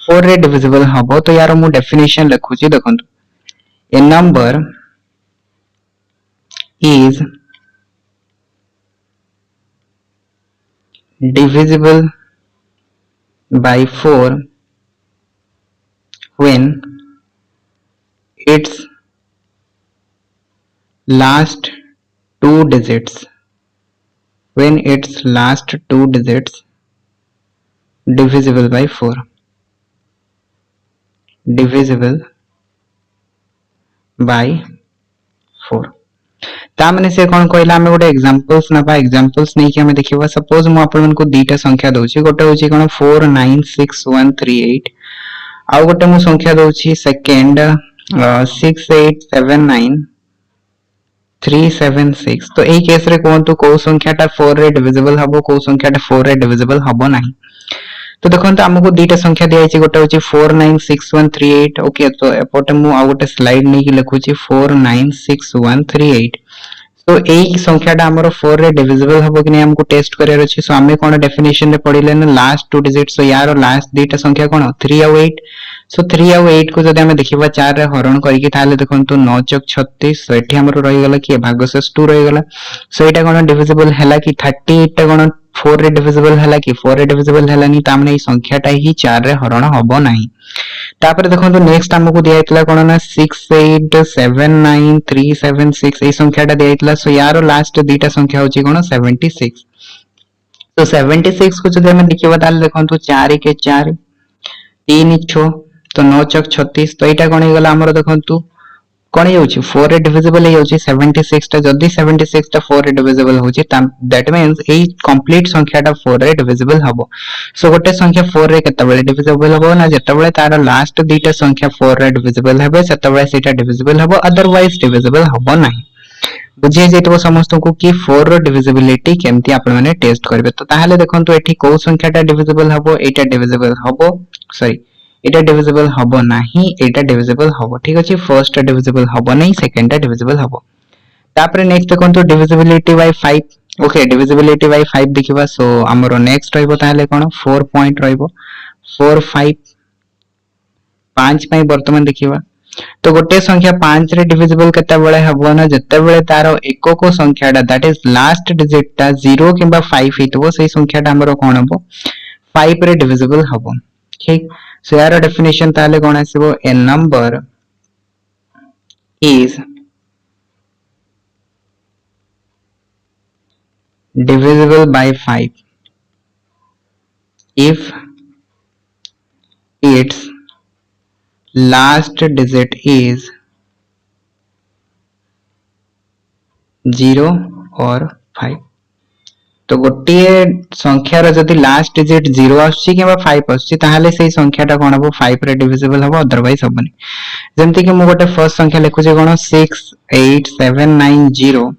4 रे डिविजिबल हबो तो यार मु डेफिनेशन लिखु छि देखंतु ए number is divisible by 4 when its last two digits divisible by 4 divisible by 4 ता माने से कोन कहला हमें गोटे एग्जांपल्स ना बा एग्जांपल्स नै कि हमें देखिबा सपोज मु आपन को दीटा संख्या दोछि गोटे होछि कोन 496138 आ गोटे मु संख्या दोछि सेकंड 6879376 तो एई केस रे कोन तो को संख्याटा 4 रे डिविजिबल हबो को संख्याटा 4 रे डिविजिबल हबो नाही तो देखंतु हमको दीटा संख्या दिया छि गोटे होछि 496138 ओके तो एपोटे मु आ गोटे स्लाइड नै कि लिखु छि 496138 तो एई संख्याटा हमरो 4 रे डिविजिबल हबो कि नै हमको टेस्ट करियर अछि सो हमें कोन डेफिनेशन रे पढिले ना लास्ट 2 डिजिट सो यार लास्ट दीटा संख्या कोन 3 और 8 सो 3 और 8 को जदि हमें देखिबा 4 रे हरण करिकि ताले देखंतु 9 चक 36 सो एठी हमरो रहि गेला कि भागशेष 2 रहि गेला सो एटा कोन डिविजिबल हैला कि 38 टा कोन 4 रे डिविजिबल हैला कि 4 रे डिविजिबल हैलानी ता माने ई संख्याटा ही 4 रे हरण हबो नाही तापर देखंतु नेक्स्ट हमको दिया इतला कोन ना 6879376 ए संख्याटा दिया इतला सो यार लास्ट दीटा संख्या होची कोन 76 तो 76 को जदि हम देखिबा ताले देखंतु 4 के 4 3 6 तो 9 चक 36 तो एटा कोन हे गला हमरो देखंतु कोन होउची 4 रे डिविजिबल होउची 76 टा जदी 76 टा 4 रे डिविजिबल होउची दैट मींस ए कंप्लीट संख्याटा 4 रे डिविजिबल हबो सो गोटे संख्या 4 रे केतबेले डिविजिबल हबो ना जेतबेले तार लास्ट दुईटा संख्या 4 रे डिविजिबल हेबे सेतबेले सेटा डिविजिबल हबो अदरवाइज डिविजिबल हबो नाही बुझे जेतबो समस्त को कि 4 रो डिविजिबिलिटी केमती आपण माने टेस्ट करबे तो ताहाले देखंतु एठी को संख्याटा डिविजिबल हबो एटा डिविजिबल हबो सॉरी एटा डिविजिबल हबो नाही एटा डिविजिबल हबो ठीक अछि फर्स्ट डिविजिबल हबो नहीं सेकंड टा डिविजिबल हबो तापर नेक्स्ट देखंतु divisibility bye 5 okay divisibility bye 5 देखिबा सो हमरो नेक्स्ट रहइबो ताहाले कोन 4 पॉइंट रहइबो 4 5 5 पई वर्तमान देखिबा तो गोटे संख्या 5 रे डिविजिबल केते बेले हबो ना जते बेले तारो एको को संख्याटा दैट इज लास्ट डिजिट टा 0 किबा 5 हितबो सेही संख्याटा हमरो कोन हबो 5 रे डिविजिबल हबो ठीक सो यार डेफिनेशन ताले कोन आसीबो ए number is divisible by 5 if its last digit is 0 or 5 तो गोटे संख्यार जदि लास्ट डिजिट 0 आछि किबा 5 आछि ताहाले सेही संख्याटा कोन हबो 5 रे डिविजिबल हबो अदरवाइज हबनी जेमति कि मु गोटे फर्स्ट संख्या लिखु जे कोन 68790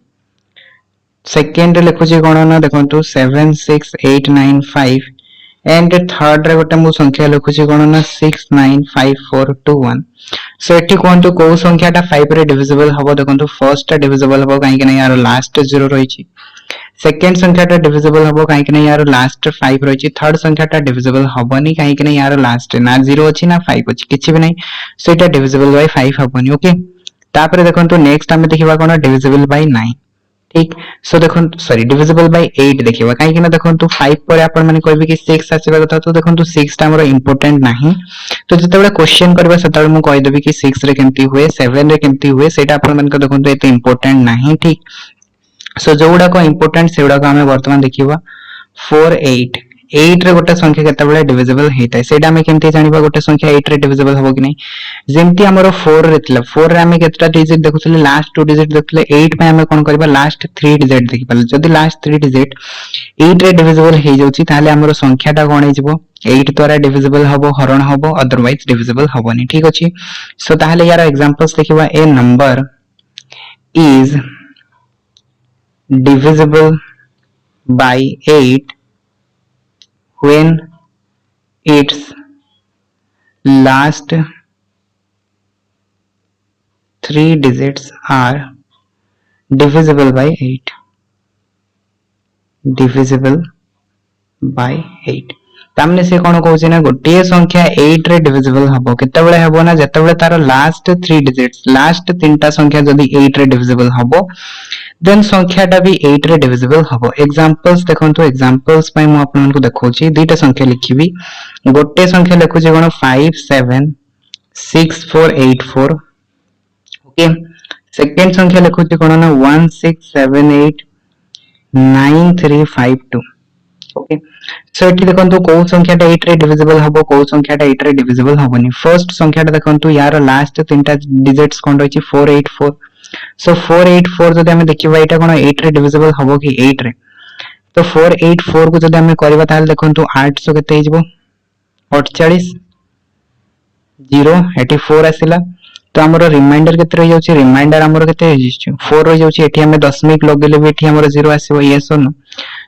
सेकंड लिखु जे कोन ना देखंतु 76895 एंड थर्ड रे गोटे मु संख्या लिखु जे कोन ना 695421 सो एठी कोनतु को संख्याटा 5 रे डिविजिबल हबो देखंतु फर्स्ट टा डिविजिबल हबो काहे कि नै यार लास्ट 0 रहिछि सेकंड संख्याटा डिविजिबल हबो काहे कि नै यार लास्ट 5 रहिछि थर्ड संख्याटा डिविजिबल हबोनी काहे कि नै यार लास्ट ना 0 अछि ना 5 अछि किछि भी नै सो एटा डिविजिबल बाय 5 हबोनी ओके तापर देखंतु नेक्स्ट हम देखिबा कोन डिविजिबल बाय 9 ठीक सो देखंतु सॉरी डिविजिबल बाय 8 देखिबा काहे कि ना देखंतु 5 पर आपण माने कहबे कि 6 आसीबा कथा तो देखंतु 6 टा हमर इंपोर्टेंट नाही तो जतेबेले क्वेश्चन करबा सेतेबेले मु कहि देबी कि 6 रे केमती हुए 7 रे केमती हुए सेटा आपण माने को देखंतु एते इंपोर्टेंट नाही ठीक सो जोडा को इंपोर्टेंट सेडा को हमें वर्तमान देखिबा 4 8 8 रे गोटे संख्या केतेबेले डिविजिबल हेतै सेटा हमें केमती जानिबा गोटे संख्या 8 रे डिविजिबल हबो कि नै जेमती हमरो 4 रे थिला 4 रे हमें केतटा डिजिट देखुथले लास्ट 2 डिजिट देखुथले 8 पे हमें कोन करबा लास्ट 3 डिजिट देखि पाले जदी लास्ट 3 डिजिट 8 रे डिविजिबल हे जाउची ताले हमरो संख्याटा कोन हे जिवो 8 द्वारा डिविजिबल हबो हरण हबो अदरवाइज डिविजिबल हबोनी ठीक अछि सो ताले यार एग्जांपल्स देखिबा ए number is divisible by 8 when its last 3 digits are divisible by 8 divisible by 8 तामने से कोन कहउछि ना गोटे संख्या 8 रे डिविजिबल हबो केतेबेले हबो ना जेतेबेले तार लास्ट 3 डिजिट्स लास्ट तीनटा संख्या जदी 8 रे डिविजिबल हबो देन संख्याटा भी 8 रे डिविजिबल हबो एग्जांपल्स देखंतु एग्जांपल्स पय मु आपन को देखौछि दुईटा संख्या लिखिबी गोटे संख्या लिखु जे कोन 576484 ओके सेकंड संख्या लिखु जे कोन ना 16789352 ओके सो एठी देखंतु को संख्याटा 8 रे डिविजिबल हबो को संख्याटा 8 रे डिविजिबल हबोनी फर्स्ट संख्याटा देखंतु यार लास्ट तीनटा डिजिट्स कोन रहिछि 484 सो 484 जदि हमें देखिबा एटा कोन 8 रे डिविजिबल हबो कि 8 रे तो 484 को जदि हमें करबा ताल देखंतु 800 केते हिजबो 48 0 84 आसिला तो हमरो रिमाइंडर केते रहि जाउछि रिमाइंडर हमरो केते हिजछि 4 रहि जाउछि एठी हमें दशमिक लगेले भी एठी हमरो 0 आसीबो यस और नो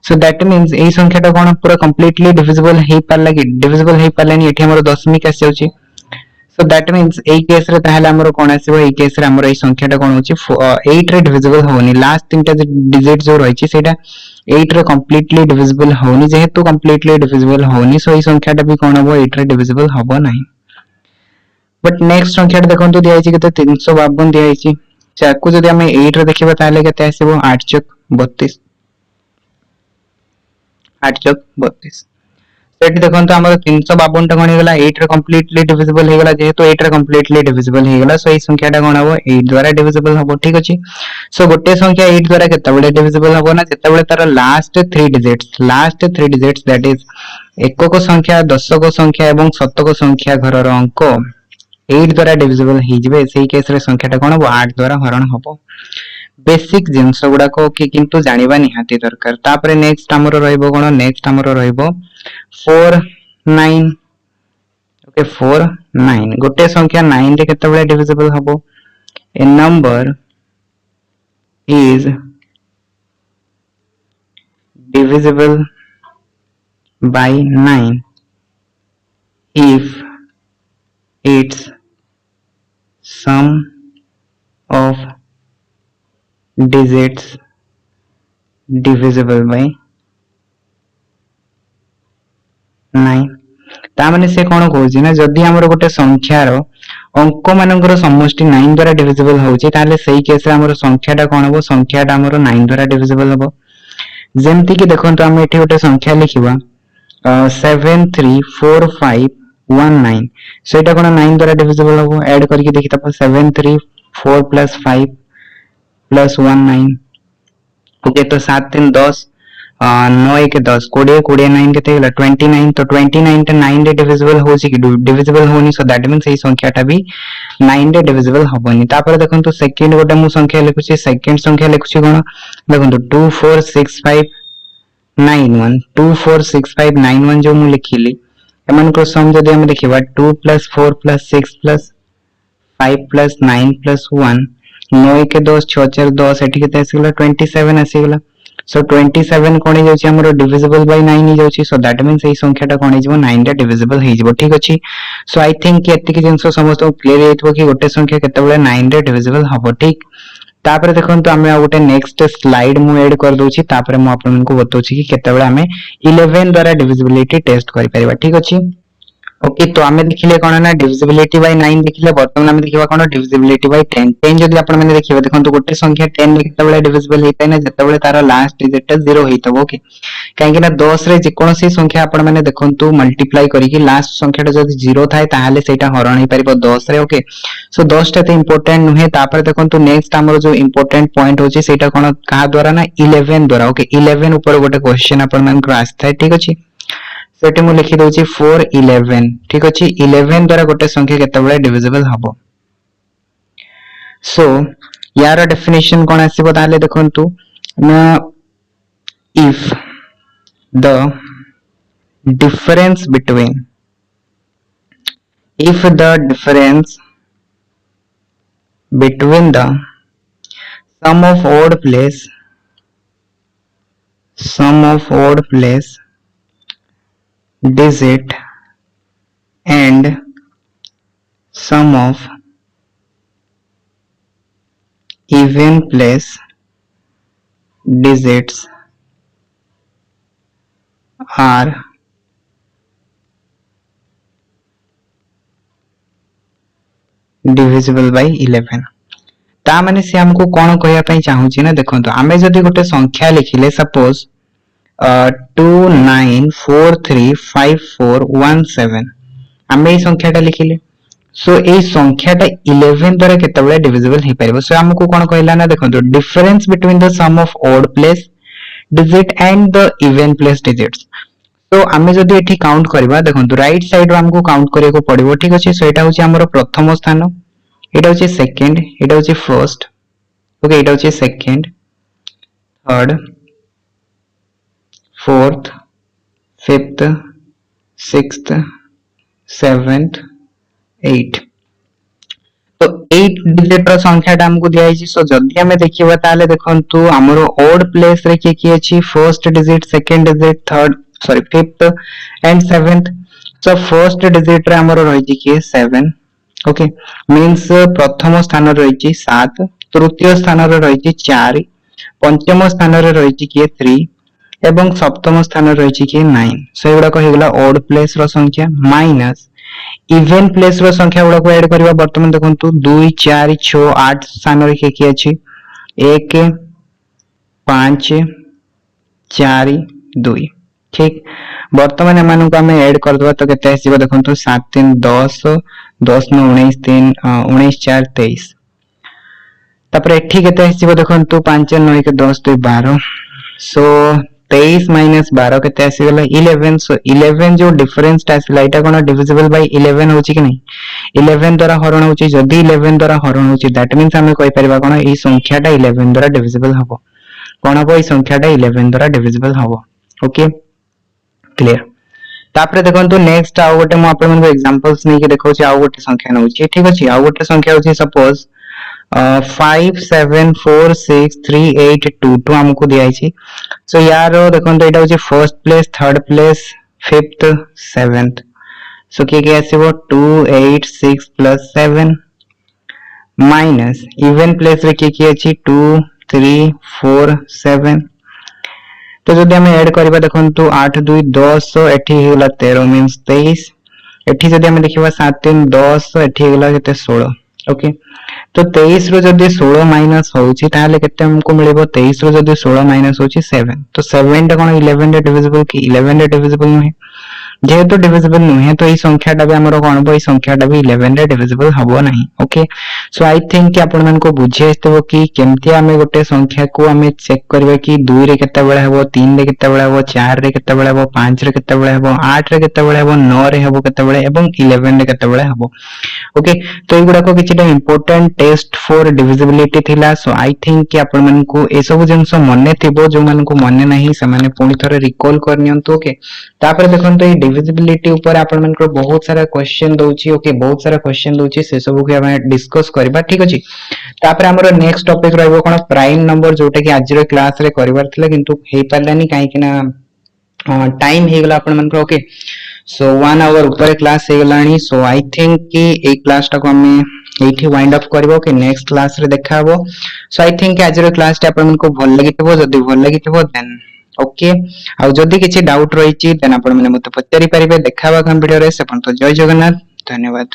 सो दैट मींस ए संख्याटा कोन पूरा कंप्लीटली डिविजिबल हे पारला कि डिविजिबल हे पारलानी एठी हमरो दशमिक आसी जाउछि सो दैट मींस ए केस रे ताहले हमरो कोन आसीबो ए केस रे हमरो ए संख्याटा कोन होछि 8 रे डिविजिबल होनी लास्ट तीनटा डिजिट जो रहिछि सेटा 8 रे कंप्लीटली डिविजिबल होनी जेहेतु कंप्लीटली डिविजिबल होनी सो ए संख्याटा भी कोन हबो 8 रे डिविजिबल हबो नाही बट नेक्स्ट संख्याटा देखंतु दिया हिछि केते 352 दिया हिछि चाकू जदि हमें 8 रे देखिबा ताहले केते आसीबो 8 चक 32 8 चक 32 सेठी देखंतु हमर 352 टा कोन हेगला 8 रे कंप्लीटली डिविजिबल हेगला जेहेतु 8 रे कंप्लीटली डिविजिबल हेगला सो ए संख्याटा कोन हबो 8 द्वारा डिविजिबल हबो ठीक अछि सो गोटे संख्या 8 द्वारा केतेबेले डिविजिबल हबो ना जेतेबेले तार लास्ट 3 डिजिट्स दैट इज एको को संख्या 10 को संख्या एवं 7 को संख्या घर रो अंक 8 द्वारा डिविजिबल हो जिवे सेही केस रे संख्याटा कोन हो 8 द्वारा हरण हबो बेसिक जिंस गुडाको कि किंतु जानिबा निहाती दरकार तापरे नेक्स्ट हमरो रहइबो कोन नेक्स्ट हमरो रहइबो 4 9 ओके 4 9 गोटे संख्या 9 रे केते बेले डिविजिबल हबो a number is divisible by 9 if its sum of digits divisible by 9 ता माने से कोन कहूची ना जदी हमर गोटे संख्यार अंक मानकर समष्टि 9 द्वारा डिविजिबल होउची ताले सही केस रे हमर संख्याटा कोन हो संख्याटा हमर 9 द्वारा डिविजिबल हो जेमति कि देखंतु हम एठी गोटे संख्या लिखिबा 734519 सेटा कोन 9 द्वारा डिविजिबल हो ऐड करके देखि त 734 + 5 + 19 ओके तो 7 3 10 9 1 10 20 20 9 केते गेला 29 तो 29 टा 9 रे डिविजिबल होची कि डिविजिबल होनी सो दैट मींस ए संख्याटा भी 9 रे डिविजिबल हबनी तापर देखंतु सेकंड गोटे मु संख्या लिखुची सेकंड संख्या लिखुची कोन देखंतु 246591 246591 जो मु लिखिली एमन को सम जदी हम देखिबा 2 + 4 + 6 + 5 + 9 + 1 9 के 10 6 4 10 एठी केते आसीगला 27 आसीगला सो 27 कोन हे जाउची हमरो डिविजिबल बाय 9 हे जाउची सो दैट मींस ए संख्याटा कोन हे जबो 9 रे डिविजिबल हे जबो ठीक अछि सो आई थिंक कि एतिक जिंस समस्त क्लियर हेतबो कि गोटे संख्या केते बेले 9 रे डिविजिबल हबो ठीक तापर देखंतु हमें गोटे नेक्स्ट स्लाइड मु ऐड कर दोची तापर मु आपन को बतौची कि केते बेले हमें 11 द्वारा डिविजिबिलिटी टेस्ट करि परिबा ठीक अछि ओके तो हमें देखिले कोन ना डिविजिबिलिटी बाय 9 देखिले वर्तमान हमें देखिबा कोन डिविजिबिलिटी बाय 10 10 जदी आपण माने देखिबा देखंतु गोटे संख्या 10 रे केते बेले डिविजिबल हेतै ना जते बेले तार लास्ट डिजिट 0 हेतबो ओके काहे कि ना 10 रे जे कोनोसी संख्या आपण माने देखंतु मल्टीप्लाई करी कि लास्ट संख्याटा जदी 0 थाए ताहाले सेटा हरण हे परिबो 10 रे ओके सो 10 टा ते इंपोर्टेंट नुहे तापर देखंतु नेक्स्ट हमर जो इंपोर्टेंट पॉइंट होची सेटा कोन का द्वारा ना 11 द्वारा ओके 11 ऊपर गोटे क्वेश्चन आपण मान को आस्थाय ठीक अछि सेटे मु लिखि दोची 4 11 ठीक अछि 11 द्वारा गोटे संख्या केते बेले डिविजिबल हबो सो यार डेफिनेशन कोन आसीबो ताले देखंतु ना if the difference between the sum of odd place digit and sum of even place digits are divisible by 11 ता माने से हमको कोन कहया पई चाहूची ना देखंतो हमें जदी गोटे संख्या लिखिले सपोज 29435417 हमें ई संख्याटा लिखिले सो ए संख्याटा 11 द्वारा केते बेले डिविजिबल हे परबो सो हमको कोन कहला ना देखंतो difference between the sum of odd place digit and the even place digits तो आमे जदी एठी काउंट करबा देखंतो राइट साइड रो हमको काउंट करे को पड़िबो ठीक अछि सो एटा होची हमरो प्रथम स्थान एटा होची सेकंड एटा होची फर्स्ट ओके एटा होची second third fourth fifth sixth seventh 8 तो 8 डिजिट रो संख्याटा हमको दिया छि सो जदी हमें देखिबा ताले देखंतु हमरो ऑड प्लेस रे के अछि first digit second digit third sorry fifth and seventh so first digit रे हमरो रहि छि के 7 ओके मींस प्रथम स्थान रे रहि छि 7 तृतीय स्थान रे रहि छि 4 पंचम स्थान रे रहि छि के 3 एवं सप्तम स्थान रे रहि छि के 9 सो एगुडा को हेगला ऑड प्लेस रो संख्या माइनस इवन प्लेस रो संख्या गुडा को ऐड करबा वर्तमान देखंतु 2 4 6 8 स्थान रे के अछि 1 5 4 2 ठीक वर्तमान एमानु को हमें ऐड कर दबा तो केते आसीबो देखंतु 7 3 10 10 9 19 3 19 4 23 तापर एठी केते आसीबो देखंतु 5 9 के 10 2 12 सो 23 माइनस 12 केते आसी गला 11 सो 11 जो डिफरेंस टा आसी लाइटा कोन डिविजिबल बाय 11 होची कि नहीं 11 द्वारा हरण होची जदी 11 द्वारा हरण होची दैट मींस हमें कहि परिबा कोन ई संख्याटा 11 द्वारा डिविजिबल हबो कोन हबो ई संख्याटा 11 द्वारा डिविजिबल हबो ओके क्लियर तापरे देखंतु नेक्स्ट आ गोटे म आपन मन एग्जांपल्स नै के देखौ छी आ गोटे संख्या नै होची ठीक अछि आ गोटे संख्या होची सपोज 5746382 हमको दिया है सो यार देखो तो एटा first place third place fifth seventh so के आसीबो 286 प्लस 7 माइनस इवन प्लेस रे के अछि 2 3 4 7 तो जदि हम ऐड करबा देखो तो 8 2 10 एठी हेला 13 मींस 23 एठी जदि हम देखिबा 7 3 10 एठी हेला केते 16 ओके तो 23 रो जदि 16 माइनस होउची ताले केते हमको मिलिबो 23 रो जदि 16 माइनस होउची 7 तो 7 टा कोन 11 रे डिविजिबल की 11 रे डिविजिबल नहे जेहेतु डिविजिबल नहे तो ई संख्याटा भी हमरो कोन बो ई संख्याटा भी 11 रे डिविजिबल हबो नाही ओके सो आई थिंक कि आपण मन को बुझेस्तबो कि केमति हमें गोटे संख्या को हमें चेक करबे कि 2 रे केते बेला हबो 3 रे केते बेला हबो 4 रे केते बेला हबो 5 रे केते बेला हबो 8 रे केते बेला हबो 9 रे हबो केते बेला एवं 11 रे केते बेला हबो ओके तो ई गुडा को किछटा इंपोर्टेंट टेस्ट फॉर डिविजिबिलिटी थिला सो आई थिंक कि आपण मन को ए सब जिंस मने थिबो जो मन को मने नाही से माने पुनी थरे रिकॉल करनियंतो ओके तापर देखंतो ई डिविजिबिलिटी ऊपर आपण मन को बहुत सारा क्वेश्चन दोउची ओके बहुत सारा क्वेश्चन दोउची से सब के हम डिस्कस करबा ठीक अछि तापर हमरो नेक्स्ट टॉपिक रहबो कोन प्राइम नंबर जोटे कि आज रे क्लास रे करबार थिला किंतु हे पालानी काहे कि ना टाइम हे गला आपण मन को ओके सो 1 आवर ऊपर क्लास हे गलानी सो आई थिंक कि ए क्लास टा को हमें एठी वाइंड अप करबो कि नेक्स्ट क्लास रे देखाबो सो आई थिंक आज रे क्लास टा आपण मन को भल लागितबो जदी भल लागितबो देन ओके आ जदी किछि डाउट रहिछि देन आपण मने मते पचारि परिबे देखाबा हम वीडियो रे से पण तो जय जगन्नाथ धन्यवाद।